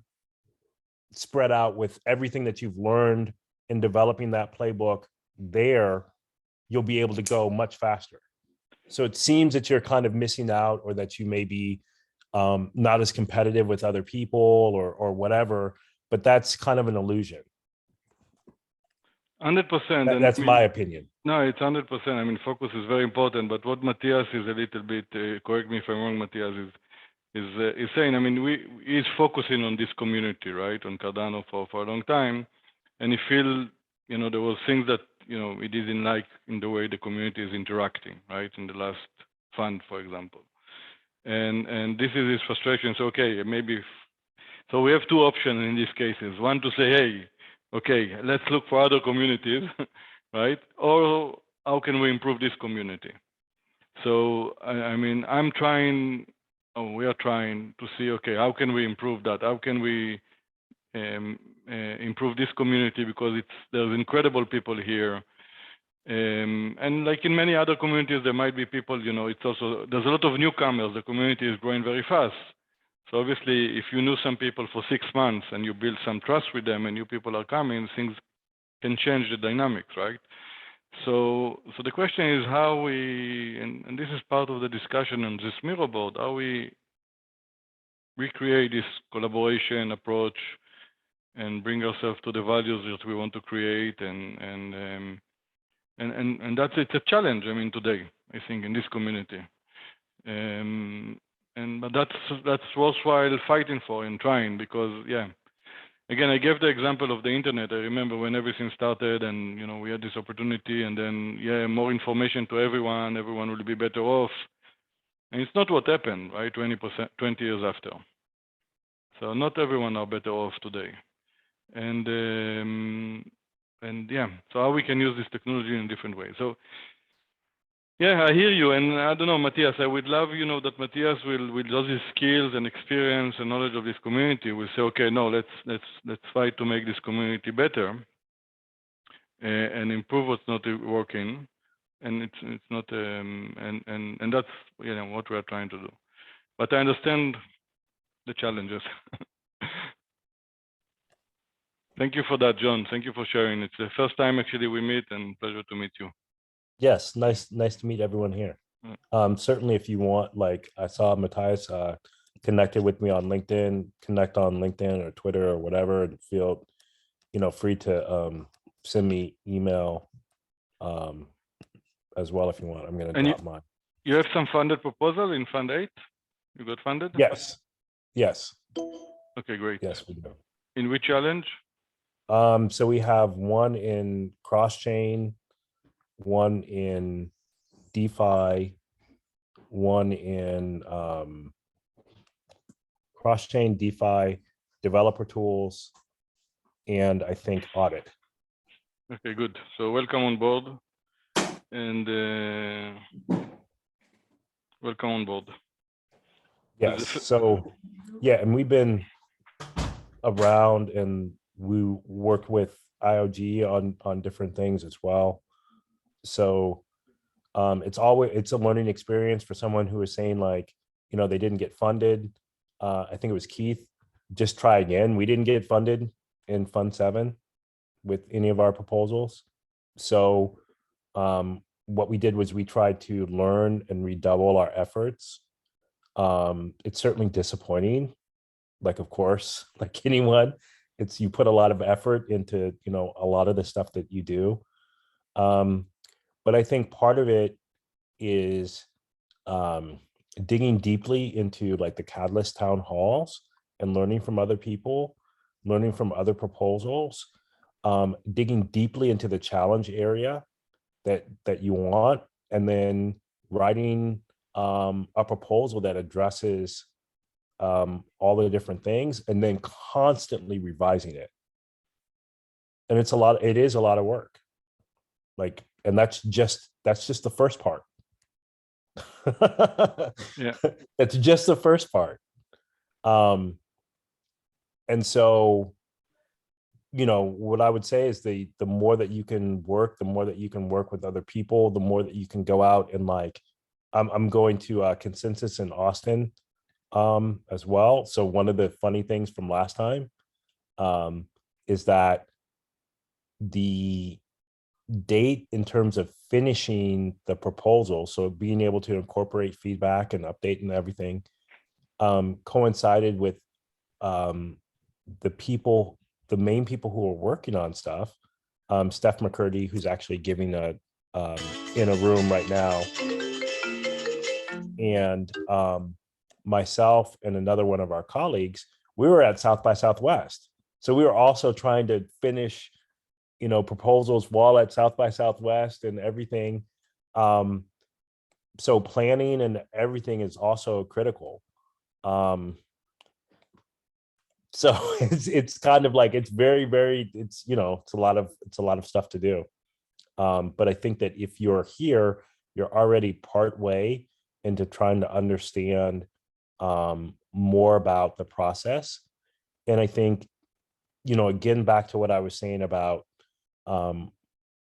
spread out with everything that you've learned in developing that playbook there, you'll be able to go much faster. So it seems that you're kind of missing out, or that you may be not as competitive with other people or whatever, but that's kind of an illusion. 100%. That's my opinion. No, it's 100%. I mean, focus is very important. But what Matthias is a little bit, correct me if I'm wrong, Matthias, is saying, I mean, he's focusing on this community, right, on Cardano for a long time. And he feel, there was things that, he didn't like in the way the community is interacting, right, in the last fund, for example. And this is his frustration. So, okay, so we have two options in these cases. One, to say, hey, okay, let's look for other communities, right? Or how can we improve this community? So, I mean, we are trying to see, okay, how can we improve that? How can we improve this community? Because there's incredible people here. And like in many other communities, there might be people, there's a lot of newcomers. The community is growing very fast. So obviously, if you knew some people for 6 months and you build some trust with them and new people are coming, things can change the dynamics, right? So the question is how we, and this is part of the discussion on this Miro board, how we recreate this collaboration approach and bring ourselves to the values that we want to create, and that's, it's a challenge. I mean, today, I think, in this community. But that's worthwhile fighting for and trying, because again, I gave the example of the internet. I remember when everything started, and we had this opportunity, and then more information to everyone will be better off, and it's not what happened, right? 20 years after. So not everyone are better off today, and so how we can use this technology in a different way. So I hear you, and I don't know, Matthias, I would love, that Matthias will with all his skills and experience and knowledge of this community will say, okay, no, let's try to make this community better and improve what's not working, and it's not and that's what we are trying to do. But I understand the challenges. Thank you for that, John. Thank you for sharing. It's the first time actually we meet, and pleasure to meet you. Yes, nice to meet everyone here. Certainly, if you want, like I saw Matthias connected with me on LinkedIn, connect on LinkedIn or Twitter or whatever, and feel free to send me email as well if you want. I'm going to drop mine. You have some funded proposal in Fund 8? You got funded? Yes. Okay, great. Yes, we do. In which challenge? So we have one in cross-chain, one in DeFi, one in cross-chain, DeFi, developer tools, and I think audit. Okay, good. So welcome on board, and welcome on board. Yes. So and we've been around, and we worked with IOG on different things as well. So it's a learning experience for someone who is saying, like, they didn't get funded. I think it was Keith, just try again. We didn't get funded in Fund 7 with any of our proposals. So what we did was we tried to learn and redouble our efforts. It's certainly disappointing. Like, of course, like anyone, you put a lot of effort into, a lot of the stuff that you do. But I think part of it is digging deeply into like the Catalyst town halls and learning from other people, learning from other proposals, digging deeply into the challenge area that you want, and then writing a proposal that addresses all the different things, and then constantly revising it. And it is a lot of work. Like, and that's just the first part. Yeah. That's just the first part. And so, you know, what I would say is the more that you can work, the more that you can work with other people, the more that you can go out and like, I'm going to Consensus in Austin as well. So one of the funny things from last time is that the date in terms of finishing the proposal, so being able to incorporate feedback and update and everything, coincided with the main people who are working on stuff. Steph McCurdy, who's actually giving a in a room right now, and myself and another one of our colleagues, we were at South by Southwest. So we were also trying to finish, you know, proposals while at South by Southwest and everything. So planning and everything is also critical. So it's kind of like, it's very, very, it's, you know, it's a lot of stuff to do. But I think that if you're here, you're already part way into trying to understand more about the process. And I think, you know, again, back to what I was saying about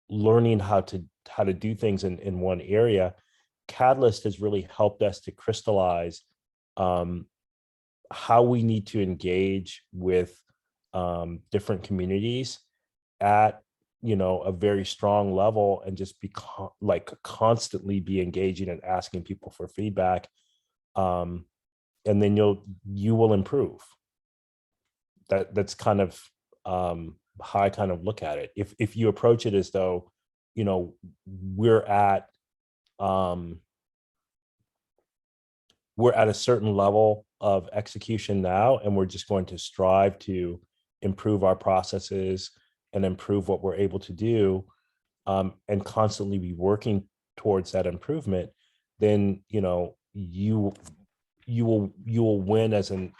learning how to do things in one area, Catalyst has really helped us to crystallize how we need to engage with different communities at, you know, a very strong level, and just be like constantly be engaging and asking people for feedback, and then you will improve. That's kind of how I kind of look at it. If you approach it as though, you know, we're at a certain level of execution now, and we're just going to strive to improve our processes and improve what we're able to do, and constantly be working towards that improvement, then, you know, you will win as an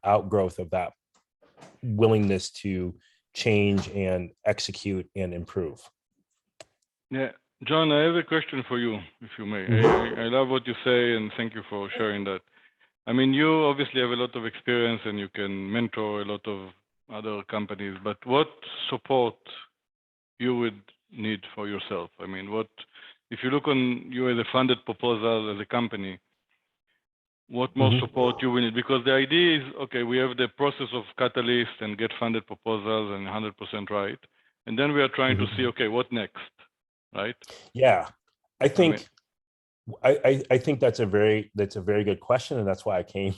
outgrowth of that willingness to change and execute and improve. Yeah, John, I have a question for you, if you may. I love what you say, and thank you for sharing that. I mean, you obviously have a lot of experience and you can mentor a lot of other companies, but what support you would need for yourself? I mean, if you look on you as a funded proposal as a company, what more support you will need? Because the idea is, okay, we have the process of Catalyst and get funded proposals and 100% right. And then we are trying to see, okay, what next, right? Yeah, I think, I think that's a very good question, and that's why I came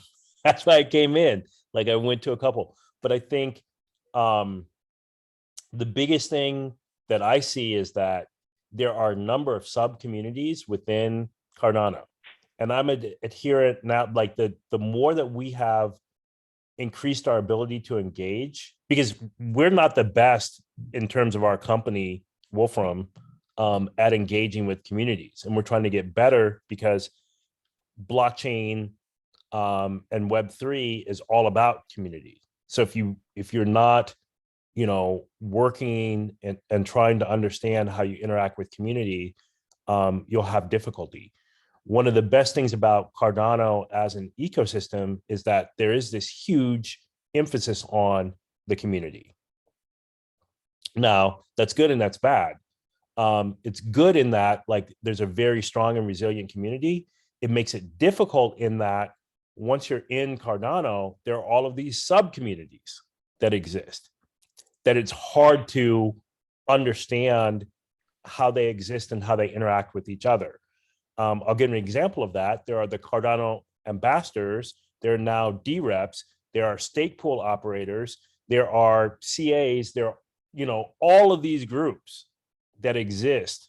in. Like, I went to a couple, but I think the biggest thing that I see is that there are a number of sub communities within Cardano, and I'm an adherent now. Like, the more that we have increased our ability to engage, because we're not the best in terms of our company, Wolfram, at engaging with communities, and we're trying to get better, because blockchain and Web3 is all about community. So if you're not, you know, working and trying to understand how you interact with community, you'll have difficulty. One of the best things about Cardano as an ecosystem is that there is this huge emphasis on the community. Now, that's good and that's bad. It's good in that, like, there's a very strong and resilient community. It makes it difficult in that once you're in Cardano, there are all of these sub communities that exist, that it's hard to understand how they exist and how they interact with each other. I'll give an example of that. There are the Cardano ambassadors. There are now D-reps. There are stake pool operators. There are CAs. There are, you know, all of these groups that exist,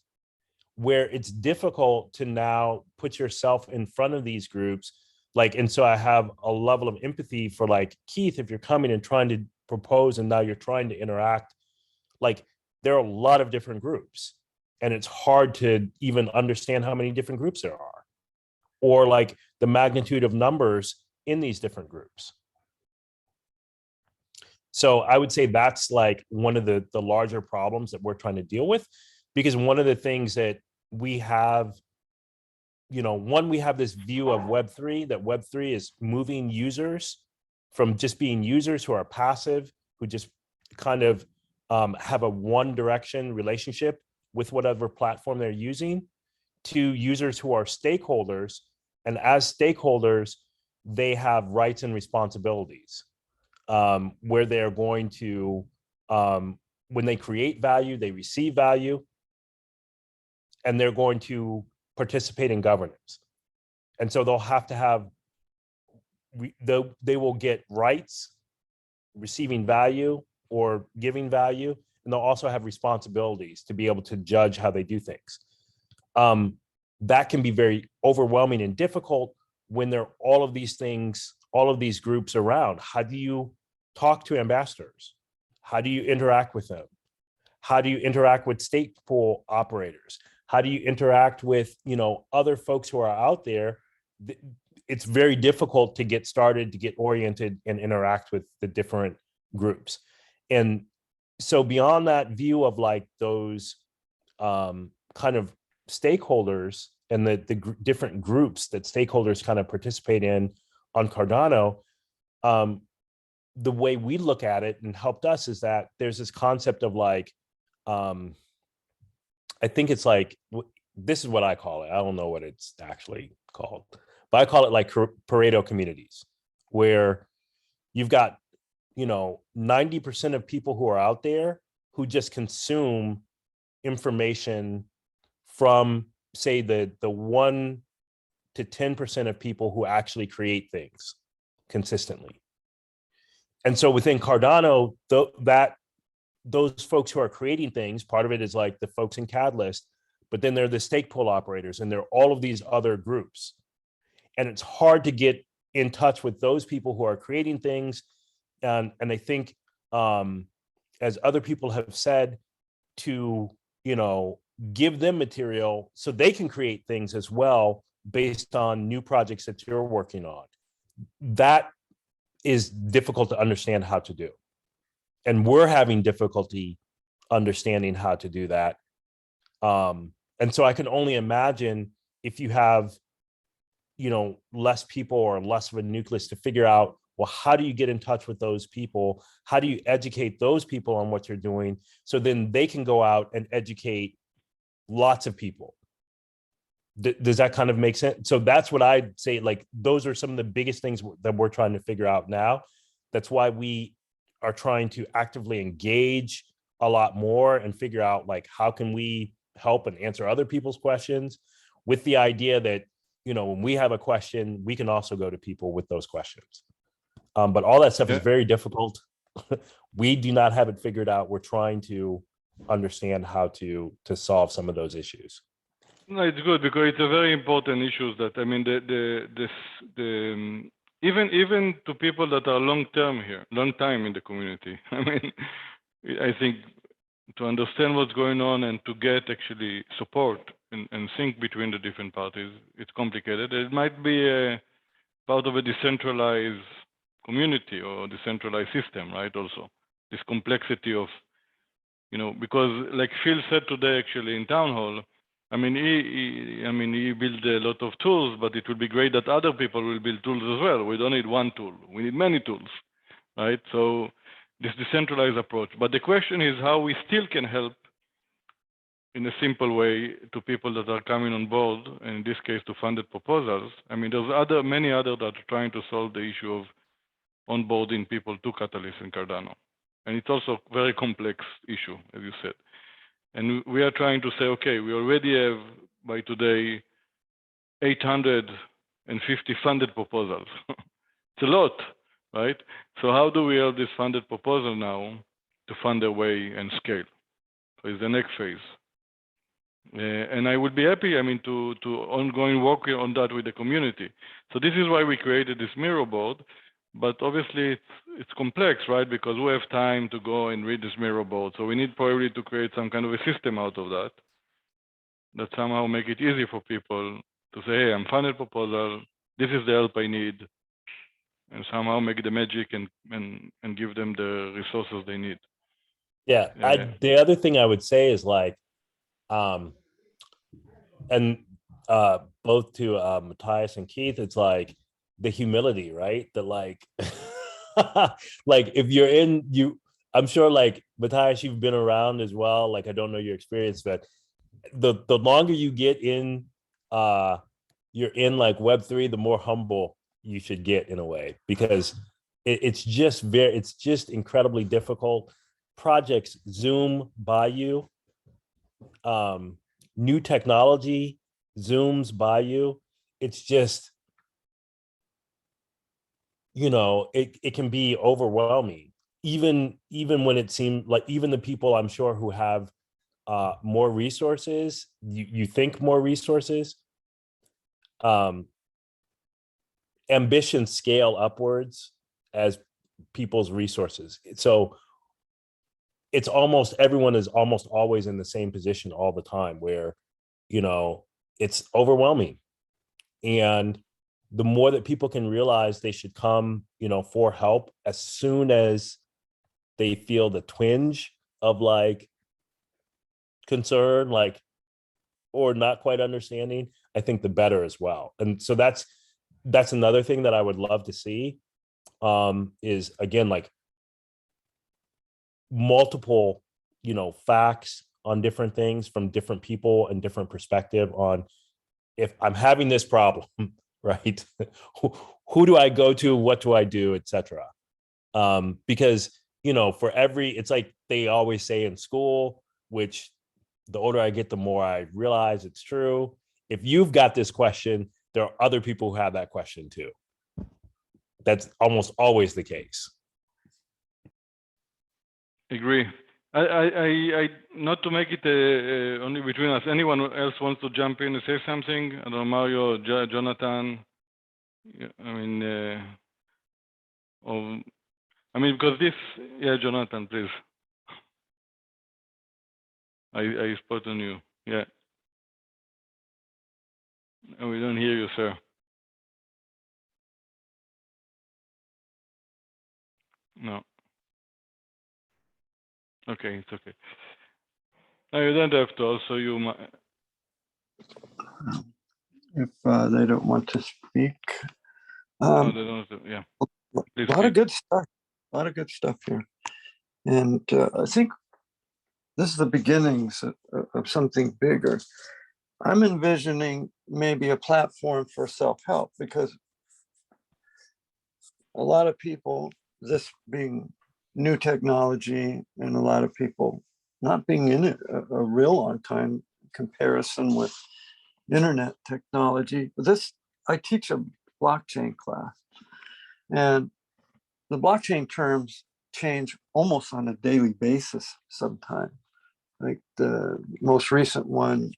where it's difficult to now put yourself in front of these groups. Like, and so I have a level of empathy for, like, Keith, if you're coming and trying to propose and now you're trying to interact, like, there are a lot of different groups, and it's hard to even understand how many different groups there are, or like the magnitude of numbers in these different groups. So I would say that's like one of the larger problems that we're trying to deal with, because one of the things that we have, one, we have this view of Web3, that Web3 is moving users from just being users who are passive, who just kind of have a one direction relationship with whatever platform they're using, to users who are stakeholders. And as stakeholders, they have rights and responsibilities, where they're going to, when they create value, they receive value, and they're going to participate in governance. And so they'll have to have, they will get rights, receiving value or giving value, and they'll also have responsibilities to be able to judge how they do things. That can be very overwhelming and difficult when there are all of these things, all of these groups around. How do you talk to ambassadors? How do you interact with them? How do you interact with state pool operators? How do you interact with, other folks who are out there? It's very difficult to get started, to get oriented and interact with the different groups. And so beyond that view of like those kind of stakeholders and the different groups that stakeholders kind of participate in on Cardano, the way we look at it and helped us is that there's this concept of like, I think it's like, this is what I call it. I don't know what it's actually called, but I call it like Pareto communities, where you've got, 90% of people who are out there who just consume information from, say, the 1 to 10% of people who actually create things consistently. And so within Cardano, those folks who are creating things, part of it is like the folks in Catalyst, but then there are the stake pool operators, and there are all of these other groups. And it's hard to get in touch with those people who are creating things. And I think, as other people have said, to, give them material so they can create things as well based on new projects that you're working on. That is difficult to understand how to do. And we're having difficulty understanding how to do that. And so I can only imagine if you have, less people or less of a nucleus to figure out, well, how do you get in touch with those people? How do you educate those people on what you're doing? So then they can go out and educate lots of people. Does that kind of make sense? So that's what I'd say, like, those are some of the biggest things that we're trying to figure out now. That's why we are trying to actively engage a lot more and figure out, like, how can we help and answer other people's questions, with the idea that, when we have a question, we can also go to people with those questions. But all that stuff is very difficult. We do not have it figured out. We're trying to understand how to solve some of those issues. No, it's good, because it's a very important issue. That, I mean, even to people that are long time in the community. I mean, I think to understand what's going on and to get actually support and sync between the different parties, it's complicated. It might be a part of a decentralized community or decentralized system, right? Also, this complexity of, because like Phil said today, actually in town hall, I mean, he built a lot of tools, but it would be great that other people will build tools as well. We don't need one tool, we need many tools, right? So this decentralized approach. But the question is how we still can help in a simple way to people that are coming on board, and in this case to funded proposals. I mean, there's many others that are trying to solve the issue of onboarding people to Catalyst and Cardano. And it's also a very complex issue, as you said. And we are trying to say, okay, we already have by today 850 funded proposals. It's a lot, right? So how do we have this funded proposal now to fund their way and scale? So it's the next phase. And I would be happy, I mean, to ongoing work on that with the community. So this is why we created this mirror board. But obviously it's complex, right? Because we have time to go and read this mirror board. So we need probably to create some kind of a system out of that somehow make it easy for people to say, hey, I'm funded proposal, this is the help I need, and somehow make the magic and give them the resources they need. Yeah, the other thing I would say is like, and both to Matthias and Keith, it's like the humility, right? The like, like if you're in you, I'm sure like Matthias, you've been around as well. Like I don't know your experience, but the longer you get in, you're in like Web3, the more humble you should get in a way, because it's just incredibly difficult. Projects zoom by you. New technology zooms by you. It's just, you know, it can be overwhelming. Even when it seemed like even the people I'm sure who have more resources, you think more resources, ambitions scale upwards as people's resources. So it's almost everyone is almost always in the same position all the time where, you know, it's overwhelming. And the more that people can realize they should come, you know, for help as soon as they feel the twinge of like concern, like, or not quite understanding, I think the better as well. And so that's another thing that I would love to see, is again, like multiple, you know, facts on different things from different people and different perspective on if I'm having this problem, right? Who do I go to? What do I do, etc. Because, you know, for every, it's like they always say in school, which the older I get, the more I realize it's true. If you've got this question, there are other people who have that question too. That's almost always the case. Agree. I not to make it only between us. Anyone else wants to jump in and say something? I don't know, Mario, Jonathan. Yeah, I mean, because this, yeah, Jonathan, please. I spot on you. Yeah. And we don't hear you, sir. No. Okay, it's okay. No, you don't have to. Also, you might. If they don't want to speak. No, they don't have to. Yeah. Please A lot of good stuff. A lot of good stuff here. And I think this is the beginnings of something bigger. I'm envisioning maybe a platform for self-help, because a lot of people, this being new technology and a lot of people not being in it a real long time comparison with internet technology. I teach a blockchain class, and the blockchain terms change almost on a daily basis sometimes. Like the most recent one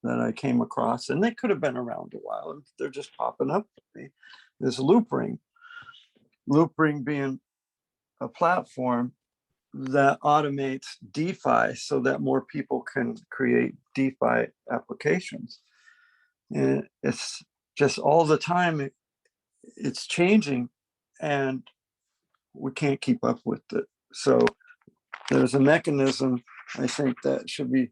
that I came across, and they could have been around a while, and they're just popping up for me, is Loopring. Loopring being a platform that automates DeFi so that more people can create DeFi applications. And it's just all the time, it's changing, and we can't keep up with it. So there's a mechanism, I think, that should be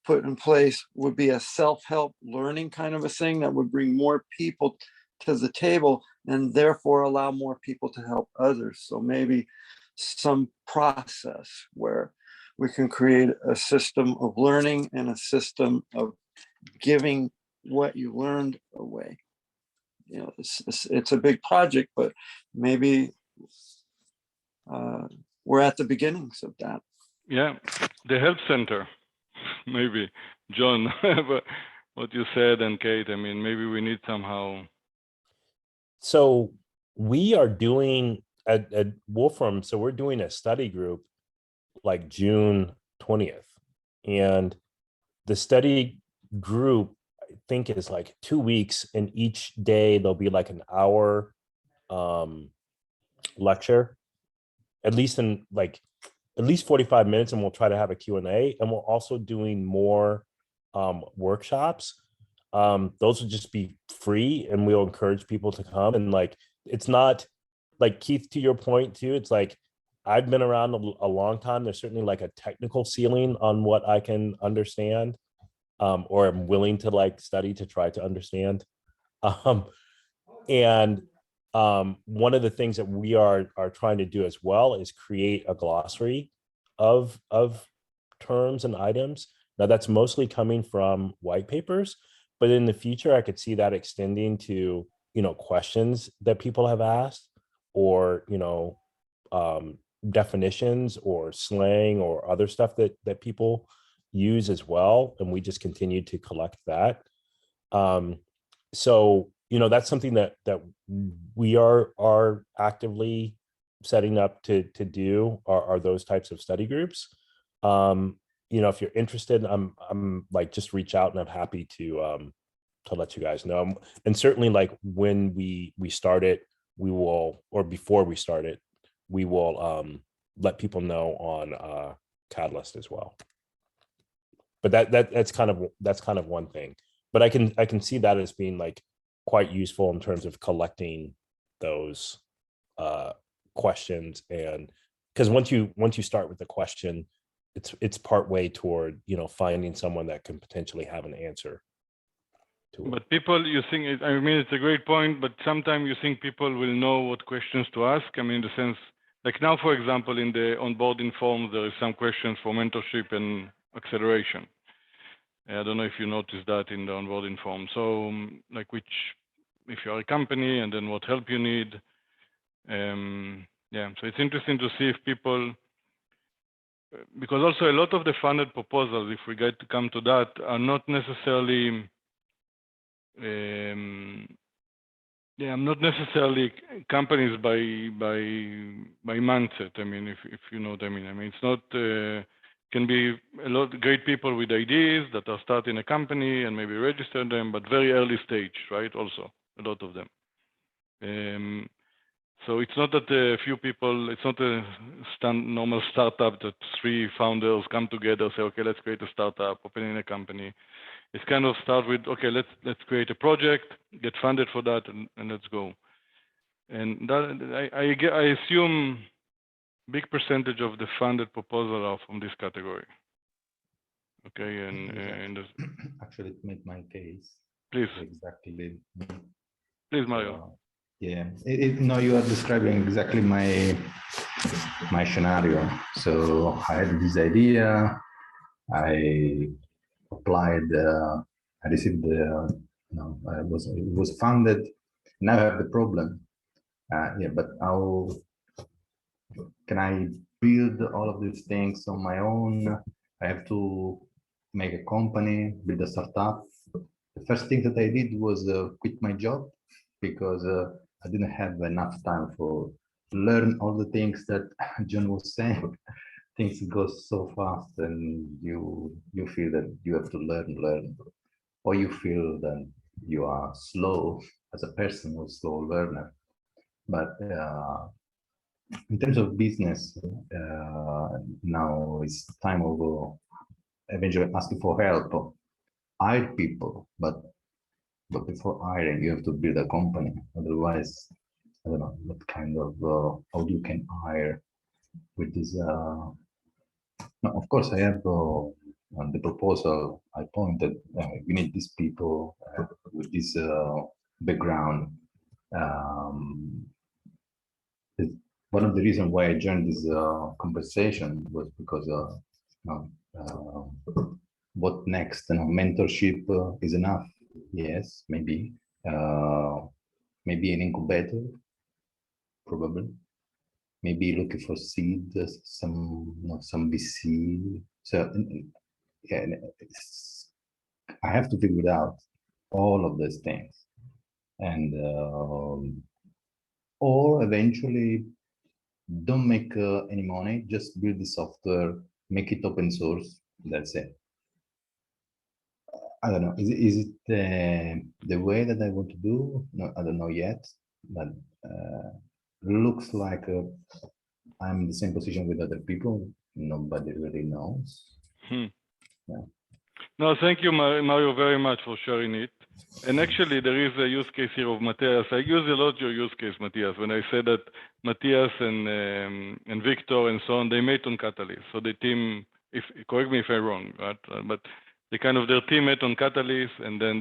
put in place, would be a self-help learning kind of a thing that would bring more people to the table and therefore allow more people to help others. So maybe some process where we can create a system of learning and a system of giving what you learned away. You know, it's a big project, but maybe we're at the beginnings of that. Yeah, the health center, maybe. John, what you said, and Kate, I mean, maybe we need somehow. So we are doing at Wolfram, so we're doing a study group like June 20th. And the study group, I think, is like 2 weeks, and each day there'll be like an hour lecture, at least 45 minutes, and we'll try to have a Q&A, and we're also doing more workshops. Those will just be free, and we'll encourage people to come. And like, it's not like, Keith, to your point too, it's like, I've been around a long time. There's certainly like a technical ceiling on what I can understand. or am willing to like study to try to understand. And one of the things that we are trying to do as well is create a glossary of terms and items. Now that's mostly coming from white papers, but in the future, I could see that extending to, you know, questions that people have asked, or, you know, definitions or slang or other stuff that people use as well. And we just continue to collect that. So, you know, that's something that we are actively setting up to do, are those types of study groups. You know, if you're interested, I'm like, just reach out, and I'm happy to let you guys know. And certainly, like, when we start it, we will, or before we start it, we will let people know on Catalyst as well. But that's kind of one thing. But I can see that as being like quite useful in terms of collecting those questions, and because once you start with the question, it's part way toward, you know, finding someone that can potentially have an answer to it. But people, you think, I mean, it's a great point, but sometimes you think people will know what questions to ask. I mean, in the sense, like now, for example, in the onboarding forms, there is some questions for mentorship and acceleration. I don't know if you noticed that in the onboarding form. So like if you're a company, and then what help you need. Yeah, so it's interesting to see if people, because also a lot of the funded proposals, if we get to come to that, are not necessarily, not necessarily companies by mindset. I mean, if you know what I mean. I mean, it's not, can be a lot of great people with ideas that are starting a company and maybe register them, but very early stage, right? Also, a lot of them. So it's not that a few people, it's not a normal startup that 3 founders come together, say, okay, let's create a startup, opening a company. It's kind of start with, okay, let's create a project, get funded for that, and let's go. And that, I assume big percentage of the funded proposal are from this category. Okay, and actually, to make my case, please, exactly. Please, Mario. Yeah, no, you are describing exactly my scenario. So I had this idea, I applied, I received the, it was funded. Now I have the problem. Yeah, but how can I build all of these things on my own? I have to make a company, build a startup. The first thing that I did was quit my job, because I didn't have enough time to learn all the things that John was saying. Things go so fast, and you feel that you have to learn, or you feel that you are slow as a person, or slow learner. But in terms of business, now it's time of eventually asking for help. Hire people, but before hiring, you have to build a company. Otherwise, I don't know what kind of how you can hire with this. No, of course, I have on the proposal. I pointed we need these people with this background. One of the reasons why I joined this conversation was because what next? Mentorship is enough. Yes, maybe. Maybe an incubator, probably. Maybe looking for seed, some VC. So yeah, I have to figure it out, all of these things, and or eventually don't make any money, just build the software, make it open source. That's it. I don't know. Is it the way that I want to do? No, I don't know yet, but looks like I'm in the same position with other people. Nobody really knows. Yeah. No, thank you, Mario, very much for sharing it. And actually, there is a use case here of Matthias. I use a lot your use case, Matthias, when I said that Matthias and Victor and so on, they met on Catalyst. So the team, correct me if I'm wrong, right? But they kind of their team met on Catalyst, and then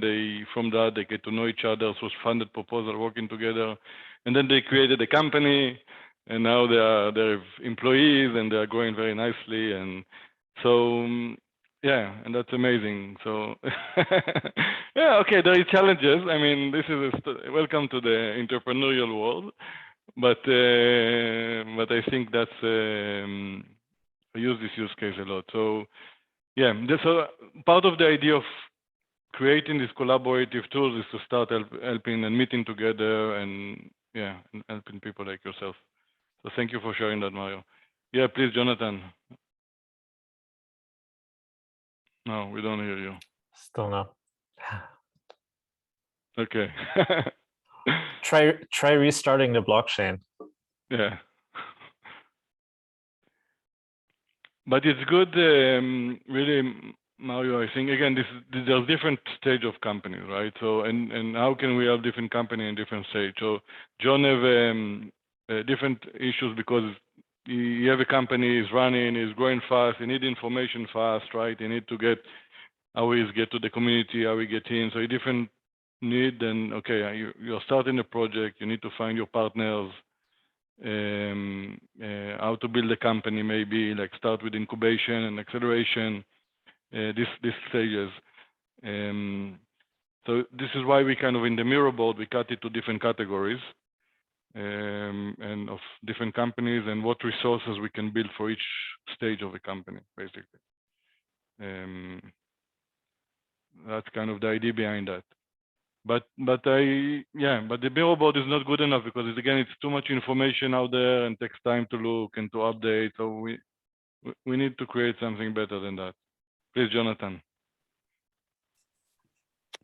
from that they get to know each other. So it was funded proposal working together, and then they created a company, and now they're employees and they are growing very nicely. And so yeah, and that's amazing. So yeah, okay, there are challenges. I mean, this is welcome to the entrepreneurial world, but I think that's I use this use case a lot. So yeah, so part of the idea of creating these collaborative tools is to start helping and meeting together, and yeah, and helping people like yourself. So thank you for sharing that, Mario. Yeah, please, Jonathan. No, we don't hear you. Still no. Okay. Try restarting the blockchain. Yeah. But it's good, really, Mario, I think, again, there's different stage of companies, right? So, and how can we have different company in different stage? So John have different issues because you have a company is running, is growing fast, you need information fast, right? You need to get, how we get to the community, how we get in. So you different need, and okay, you're starting a project, you need to find your partners, how to build a company, maybe like start with incubation and acceleration, these stages. So this is why we kind of in the mirror board, we cut it to different categories and of different companies and what resources we can build for each stage of a company, basically. That's kind of the idea behind that. But the mirror board is not good enough because it's too much information out there and takes time to look and to update. So we need to create something better than that. Please, Jonathan.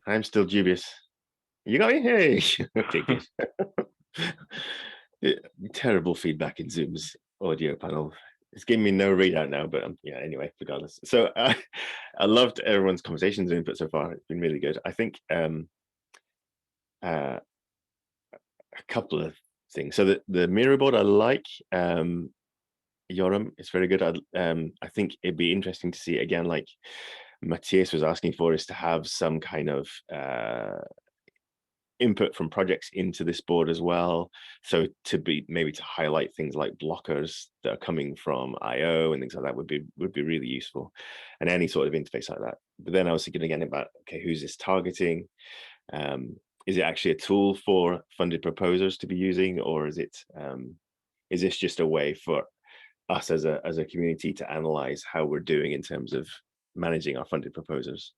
I'm still dubious. You got me? Hey, okay, good. Terrible feedback in Zoom's audio panel. It's giving me no readout now, but yeah, anyway, regardless. So I loved everyone's conversations and input so far. It's been really good. I think a couple of things. So the mirror board I like, Yoram, it's very good. I think it'd be interesting to see again, like Matthias was asking for, is to have some kind of input from projects into this board as well. So to be maybe to highlight things like blockers that are coming from IO and things like that would be really useful, and any sort of interface like that. But then I was thinking again about, okay, who's this targeting? Is it actually a tool for funded proposers to be using, or is this just a way for us as a community to analyze how we're doing in terms of managing our funded proposers?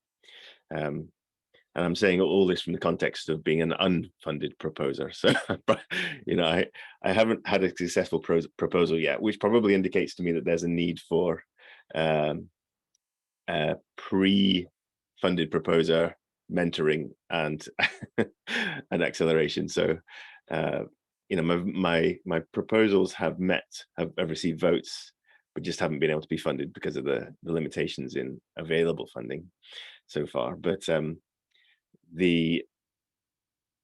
And I'm saying all this from the context of being an unfunded proposer. So, you know, I haven't had a successful proposal yet, which probably indicates to me that there's a need for pre-funded proposer mentoring and and acceleration. So, you know, my proposals have received votes, but just haven't been able to be funded because of the limitations in available funding so far. But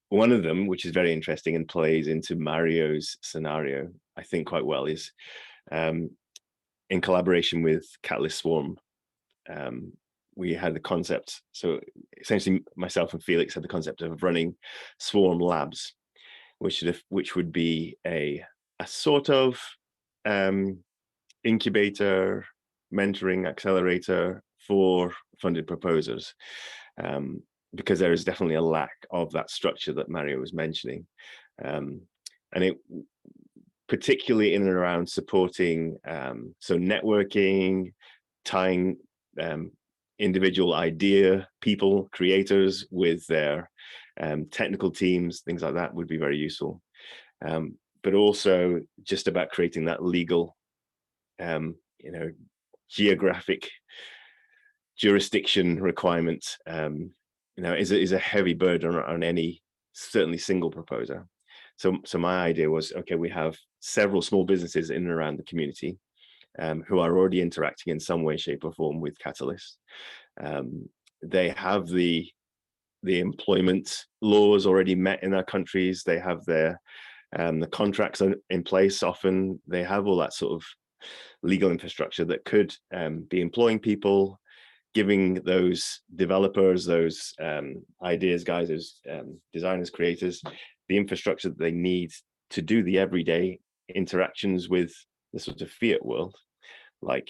one of them, which is very interesting and plays into Mario's scenario, I think quite well, is in collaboration with Catalyst Swarm. We had the concept, so essentially myself and Felix had the concept of running Swarm Labs, which would be a sort of incubator, mentoring, accelerator for funded proposers. Because there is definitely a lack of that structure that Mario was mentioning. And it particularly in and around supporting, so networking, tying individual idea people, creators with their technical teams, things like that would be very useful. But also just about creating that legal, you know, geographic jurisdiction requirement, you know, is a heavy burden on any, certainly single proposer. So my idea was, okay, we have several small businesses in and around the community who are already interacting in some way, shape or form with Catalyst. They have the employment laws already met in their countries. They have their the contracts in place. Often they have all that sort of legal infrastructure that could be employing people, giving those developers, those ideas guys, those designers, creators, the infrastructure that they need to do the everyday interactions with the sort of fiat world, like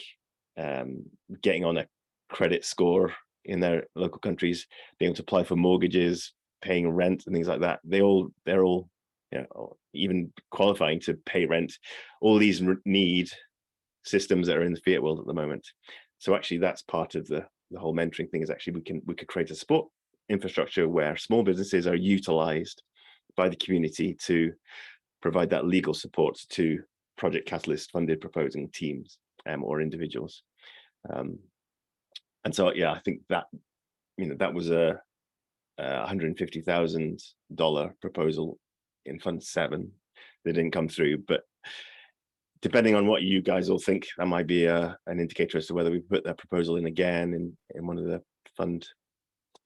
getting on a credit score in their local countries, being able to apply for mortgages, paying rent and things like that. They're all, you know, even qualifying to pay rent. All these need systems that are in the fiat world at the moment. So actually that's part of the whole mentoring thing, is actually we could create a support infrastructure where small businesses are utilized by the community to provide that legal support to Project Catalyst funded proposing teams or individuals. And so, yeah, I think that, you know, that was a $150,000 proposal in Fund 7 that didn't come through. But depending on what you guys all think, that might be an indicator as to whether we put that proposal in again in one of the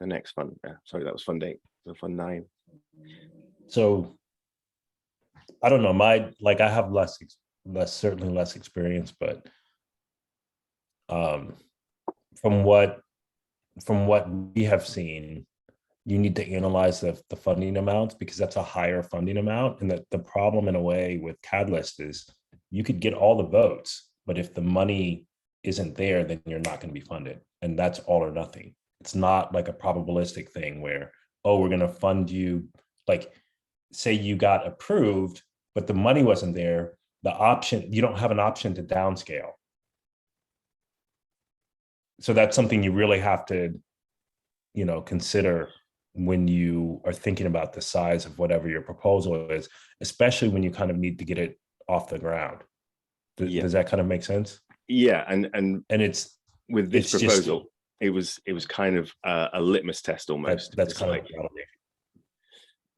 next fund. Sorry, that was Fund 8, so Fund 9. So I don't know, I have certainly less experience, but from what we have seen, you need to analyze the funding amounts, because that's a higher funding amount. And that the problem in a way with Catalyst is you could get all the votes, but if the money isn't there, then you're not going to be funded. And that's all or nothing. It's not like a probabilistic thing where, oh, we're going to fund you. Like, say you got approved, but the money wasn't there, you don't have an option to downscale. So that's something you really have to, you know, consider when you are thinking about the size of whatever your proposal is, especially when you kind of need to get it off the ground. Does that kind of make sense? Yeah, and it's with this proposal, it was kind of a litmus test almost. That's kind of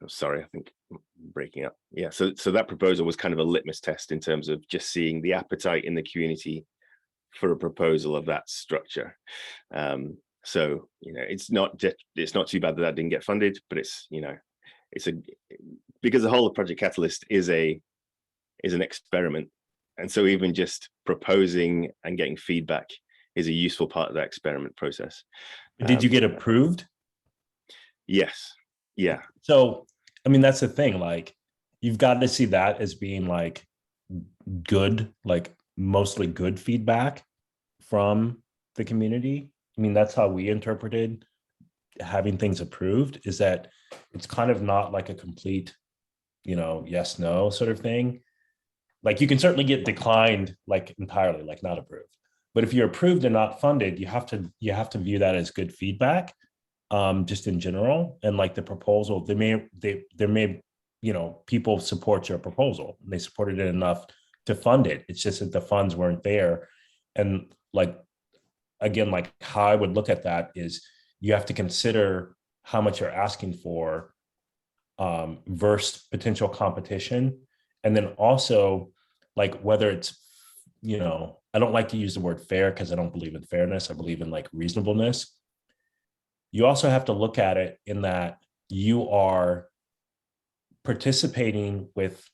oh, sorry, I think I'm breaking up. Yeah, so that proposal was kind of a litmus test in terms of just seeing the appetite in the community for a proposal of that structure. So, you know, it's not too bad that didn't get funded, but it's, you know, because the whole of Project Catalyst is an experiment. And so even just proposing and getting feedback is a useful part of that experiment process. Did you get approved? Yes. Yeah. So, I mean, that's the thing, like, you've got to see that as being like good, like mostly good feedback from the community. I mean, that's how we interpreted having things approved, is that it's kind of not like a complete, you know, yes, no sort of thing. Like, you can certainly get declined, like entirely, like not approved. But if you're approved and not funded, you have to view that as good feedback, just in general. And like the proposal, there may, you know, people support your proposal and they supported it enough to fund it. It's just that the funds weren't there. And like, again, like how I would look at that is you have to consider how much you're asking for versus potential competition. And then also like whether it's, you know, I don't like to use the word fair because I don't believe in fairness. I believe in like reasonableness. You also have to look at it in that you are participating with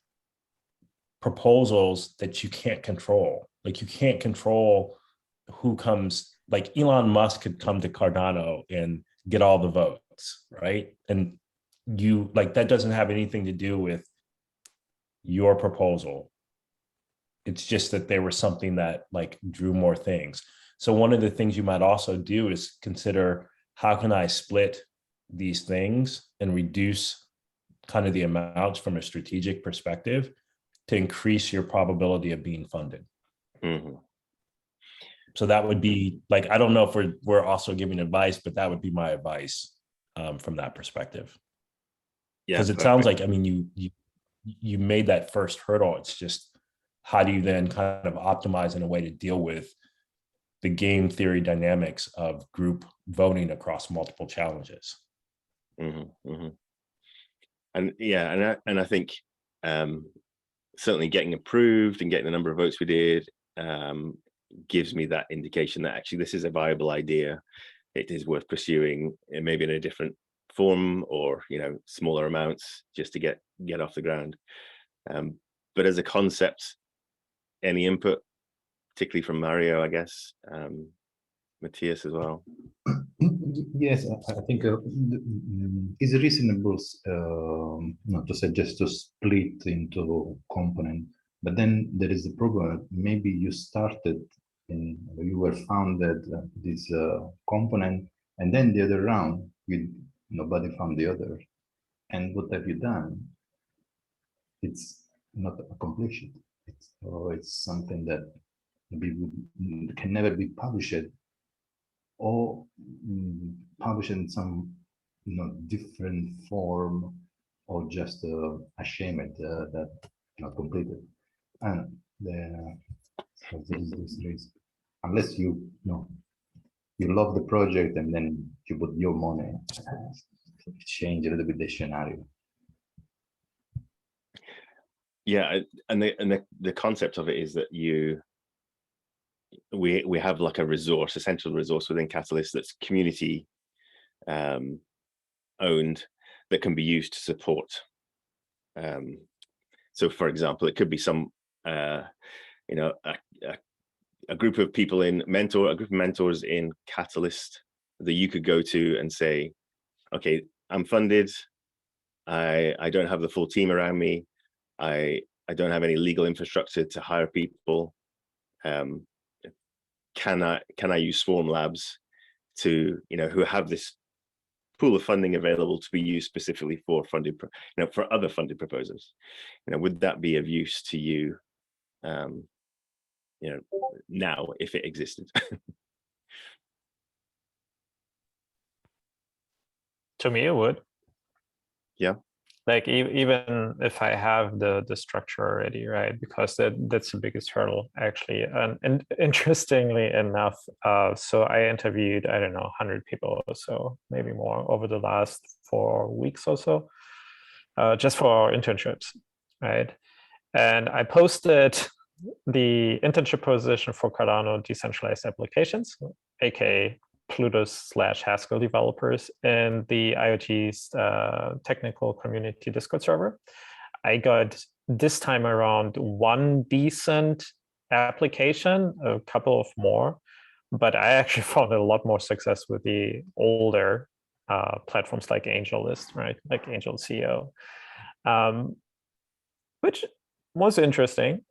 proposals that you can't control. Like, you can't control who comes, like Elon Musk could come to Cardano and get all the votes, right? And you, like, that doesn't have anything to do with your proposal. It's just that there was something that like drew more things. So one of the things you might also do is consider, how can I split these things and reduce kind of the amounts from a strategic perspective to increase your probability of being funded. Mm-hmm. So that would be like, I don't know if we're also giving advice, but that would be my advice from that perspective. Yeah, because it sounds like, I mean, you made that first hurdle. It's just, how do you then kind of optimize in a way to deal with the game theory dynamics of group voting across multiple challenges? Mm-hmm, mm-hmm. And yeah, and I think certainly getting approved and getting the number of votes we did gives me that indication that actually this is a viable idea. It is worth pursuing, maybe in a different form or, you know, smaller amounts just to get off the ground. But as a concept, any input, particularly from Mario, I guess, Matthias as well. Yes, I think it's reasonable not to suggest to split into component, but then there is a problem. Maybe you started and you were founded this component, and then the other round with nobody found the other. And what have you done? It's not accomplished. It's something that can never be published, or published in some different form, or just ashamed that not completed. And so this risk, unless you love the project and then you put your money, change a little bit the scenario. Yeah, and the concept of it is that we have like a central resource within Catalyst that's community owned, that can be used to support. So for example, it could be some a group of people a group of mentors in Catalyst that you could go to and say, okay, I'm funded, I don't have the full team around me, I don't have any legal infrastructure to hire people. Can I use Swarm Labs to, who have this pool of funding available to be used specifically for funded, for other funded proposals? Would that be of use to you, now, if it existed? To me, it would. Yeah. Like even if I have the structure already, right? Because that's the biggest hurdle, actually. And interestingly enough, so I interviewed, I don't know, 100 people or so, maybe more, over the last 4 weeks or so, just for our internships, right? And I posted the internship position for Cardano decentralized applications, aka Plutus/Haskell developers, in the IoT's technical community Discord server. I got this time around one decent application, a couple of more, but I actually found a lot more success with the older platforms like AngelList, right? Like AngelCO, which was interesting.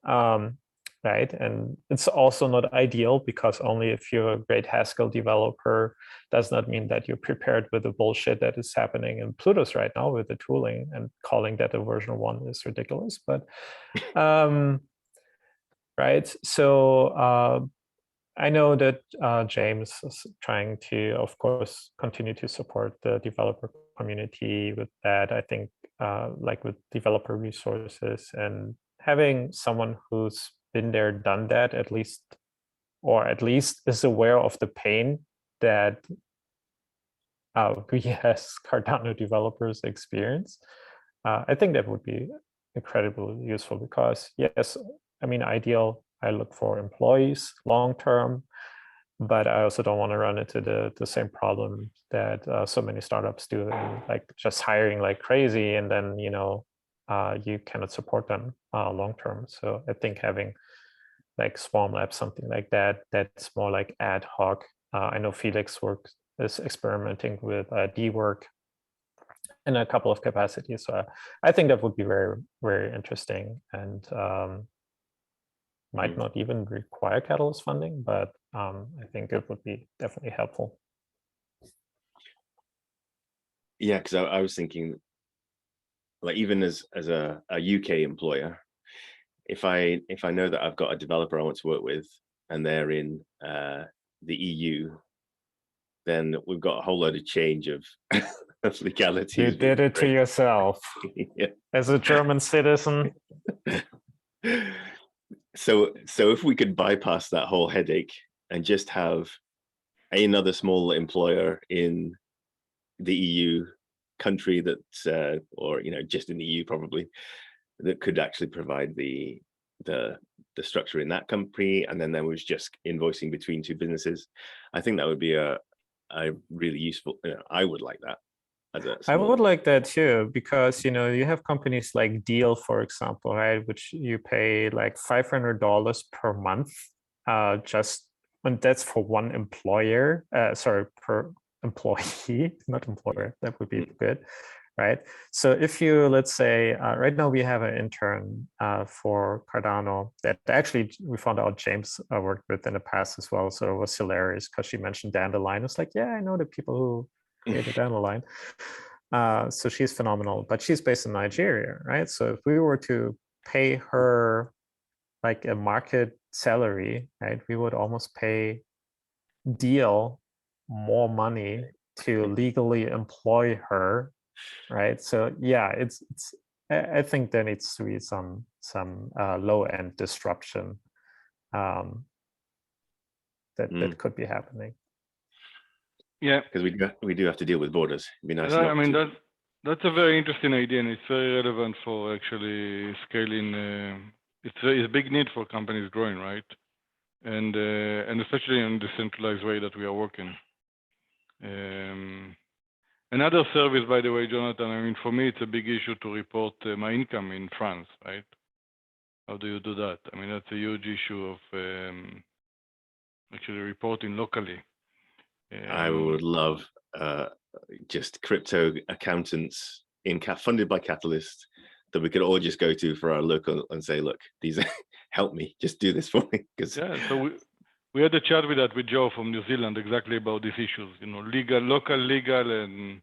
Right, and it's also not ideal, because only if you're a great Haskell developer does not mean that you're prepared with the bullshit that is happening in Plutus right now with the tooling, and calling that a version 1 is ridiculous. But right, so I know that James is trying to, of course, continue to support the developer community with that. I think like with developer resources, and having someone who's been there, done that, at least is aware of the pain that we as Cardano developers experience. I think that would be incredibly useful, because yes, I mean, ideal, I look for employees long-term, but I also don't want to run into the same problem that so many startups do, like just hiring like crazy, and then, you cannot support them long-term. So I think having like Swarm Labs, something like that, that's more like ad hoc. I know Felix is experimenting with D-work in a couple of capacities. So I think that would be very, very interesting, and might not even require Catalyst funding, but I think it would be definitely helpful. Yeah, because I was thinking, like, even as a UK employer, if I know that I've got a developer I want to work with and they're in the EU, then we've got a whole load of change of legalities. You did it to yourself. Yeah. As a German citizen. So if we could bypass that whole headache and just have another small employer in the EU country that's or just in the EU probably, that could actually provide the structure in that company, and then there was just invoicing between two businesses, I think that would be a really useful. I would like that. I would like that too, because you have companies like Deal, for example, right, which you pay like $500 per month, just and that's for one employer, sorry, per employee, not employer, that would be good, right? So if you, let's say, right now we have an intern for Cardano that actually we found out James worked with in the past as well. So it was hilarious because she mentioned Dandelion. It's like, yeah, I know the people who created Dandelion. So she's phenomenal, but she's based in Nigeria, right? So if we were to pay her like a market salary, right, we would almost pay Deal more money to legally employ her, right? So yeah, it's I think there needs to be some low end disruption that could be happening. Yeah, because we do have to deal with borders. It'd be nice. I not mean to. that's a very interesting idea, and it's very relevant for actually scaling. It's a big need for companies growing, right? And especially in the decentralized way that we are working. Another service, by the way, Jonathan, I mean, for me, it's a big issue to report my income in France, right? How do you do that? I mean, that's a huge issue of actually reporting locally. I would love just crypto accountants funded by Catalyst that we could all just go to for our local and say, look, these help me, just do this for me. Because yeah, so we had a chat with Joe from New Zealand exactly about these issues, you know, local legal and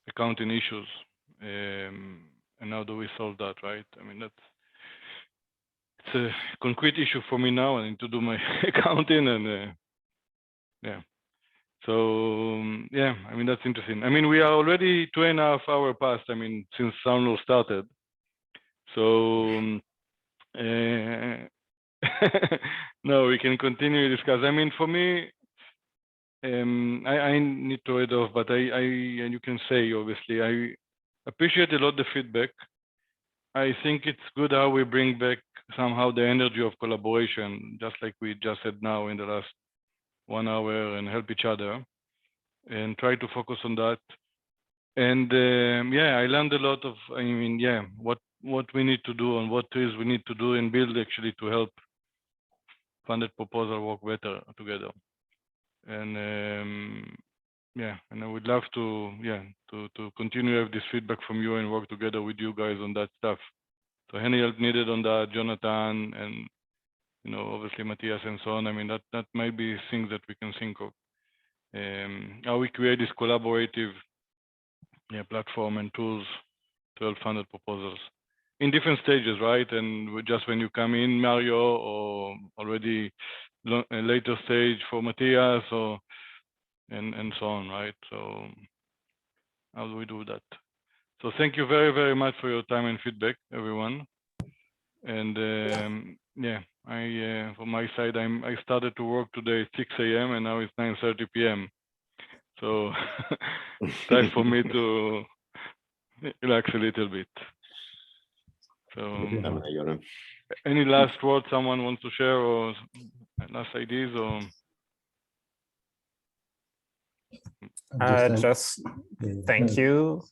accounting issues. And how do we solve that, right? I mean, it's a concrete issue for me now. I need to do my accounting and yeah. So yeah, I mean, that's interesting. I mean, we are already 2.5 hours past, I mean, since Soundlaw started. So no, we can continue to discuss. I mean, for me, I need to head off, but and you can say, obviously, I appreciate a lot the feedback. I think it's good how we bring back somehow the energy of collaboration, just like we just said now in the last 1 hour, and help each other and try to focus on that. And yeah, I learned a lot of, I mean, yeah, what we need to do and what is we need to do and build actually to help funded proposal work better together. And yeah, and I would love to, yeah, to continue to have this feedback from you and work together with you guys on that stuff. So any help needed on that, Jonathan, and you know, obviously Matthias and so on. I mean, that might be things that we can think of. How we create this collaborative platform and tools to help funded proposals in different stages, right? And just when you come in, Mario, or already a later stage for Matthias, or and so on, right? So how do we do that? So thank you very, very much for your time and feedback, everyone. And yeah, from my side, I started to work today at 6 a.m. and now it's 9:30 p.m. So time for me to relax a little bit. So any last words someone wants to share, or last ideas, or? Just thank you.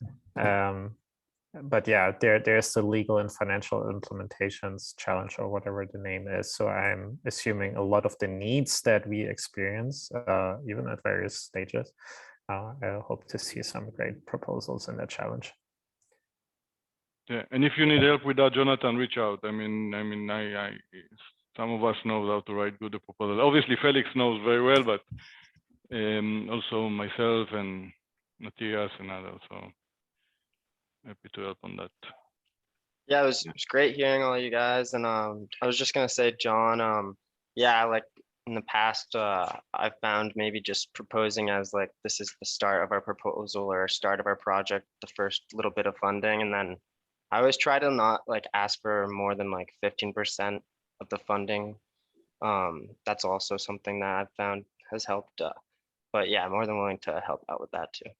But yeah, there's the legal and financial implementations challenge, or whatever the name is. So I'm assuming a lot of the needs that we experience, even at various stages, I hope to see some great proposals in that challenge. Yeah, and if you need help with that, Jonathan, reach out. I mean, some of us know how to write good proposals. Obviously, Felix knows very well, but also myself and Matthias and others. So happy to help on that. Yeah, it was great hearing all you guys. And I was just gonna say, John, yeah, like in the past, I found maybe just proposing as like, this is the start of our proposal or start of our project, the first little bit of funding. And then I always try to not like ask for more than like 15% of the funding. That's also something that I've found has helped. But yeah, more than willing to help out with that too.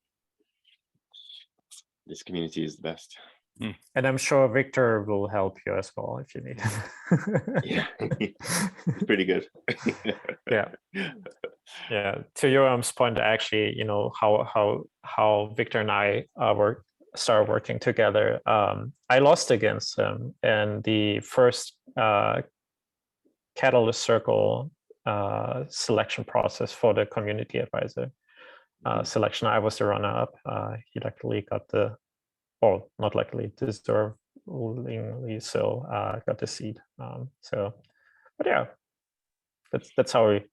This community is the best. And I'm sure Victor will help you as well if you need it. Yeah, it's pretty good. Yeah. Yeah. To Yoram's point, actually, you know, how Victor and I started working together. I lost against him in the first Catalyst Circle selection process for the community advisor selection. I was the runner-up. He luckily got the, or not luckily, deservingly so, got the seat. So, but yeah, that's how we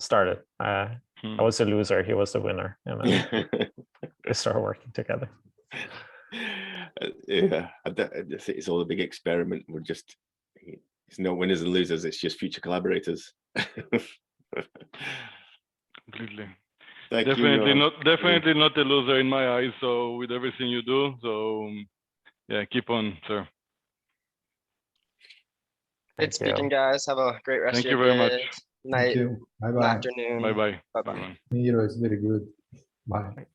started. I was a loser. He was the winner, and we started working together. Yeah, it's all a big experiment. We're just, it's no winners and losers. It's just future collaborators. Completely. Thank Definitely you. definitely not a loser in my eyes. So with everything you do, so yeah, keep on, sir. Good speaking, guys. Have a great rest Thank of you your very much. day, night, Thank you. Bye bye. afternoon. Bye bye. Bye-bye. Miro is very good. Bye.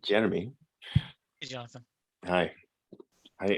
Jeremy. Hey, Jonathan. Hi.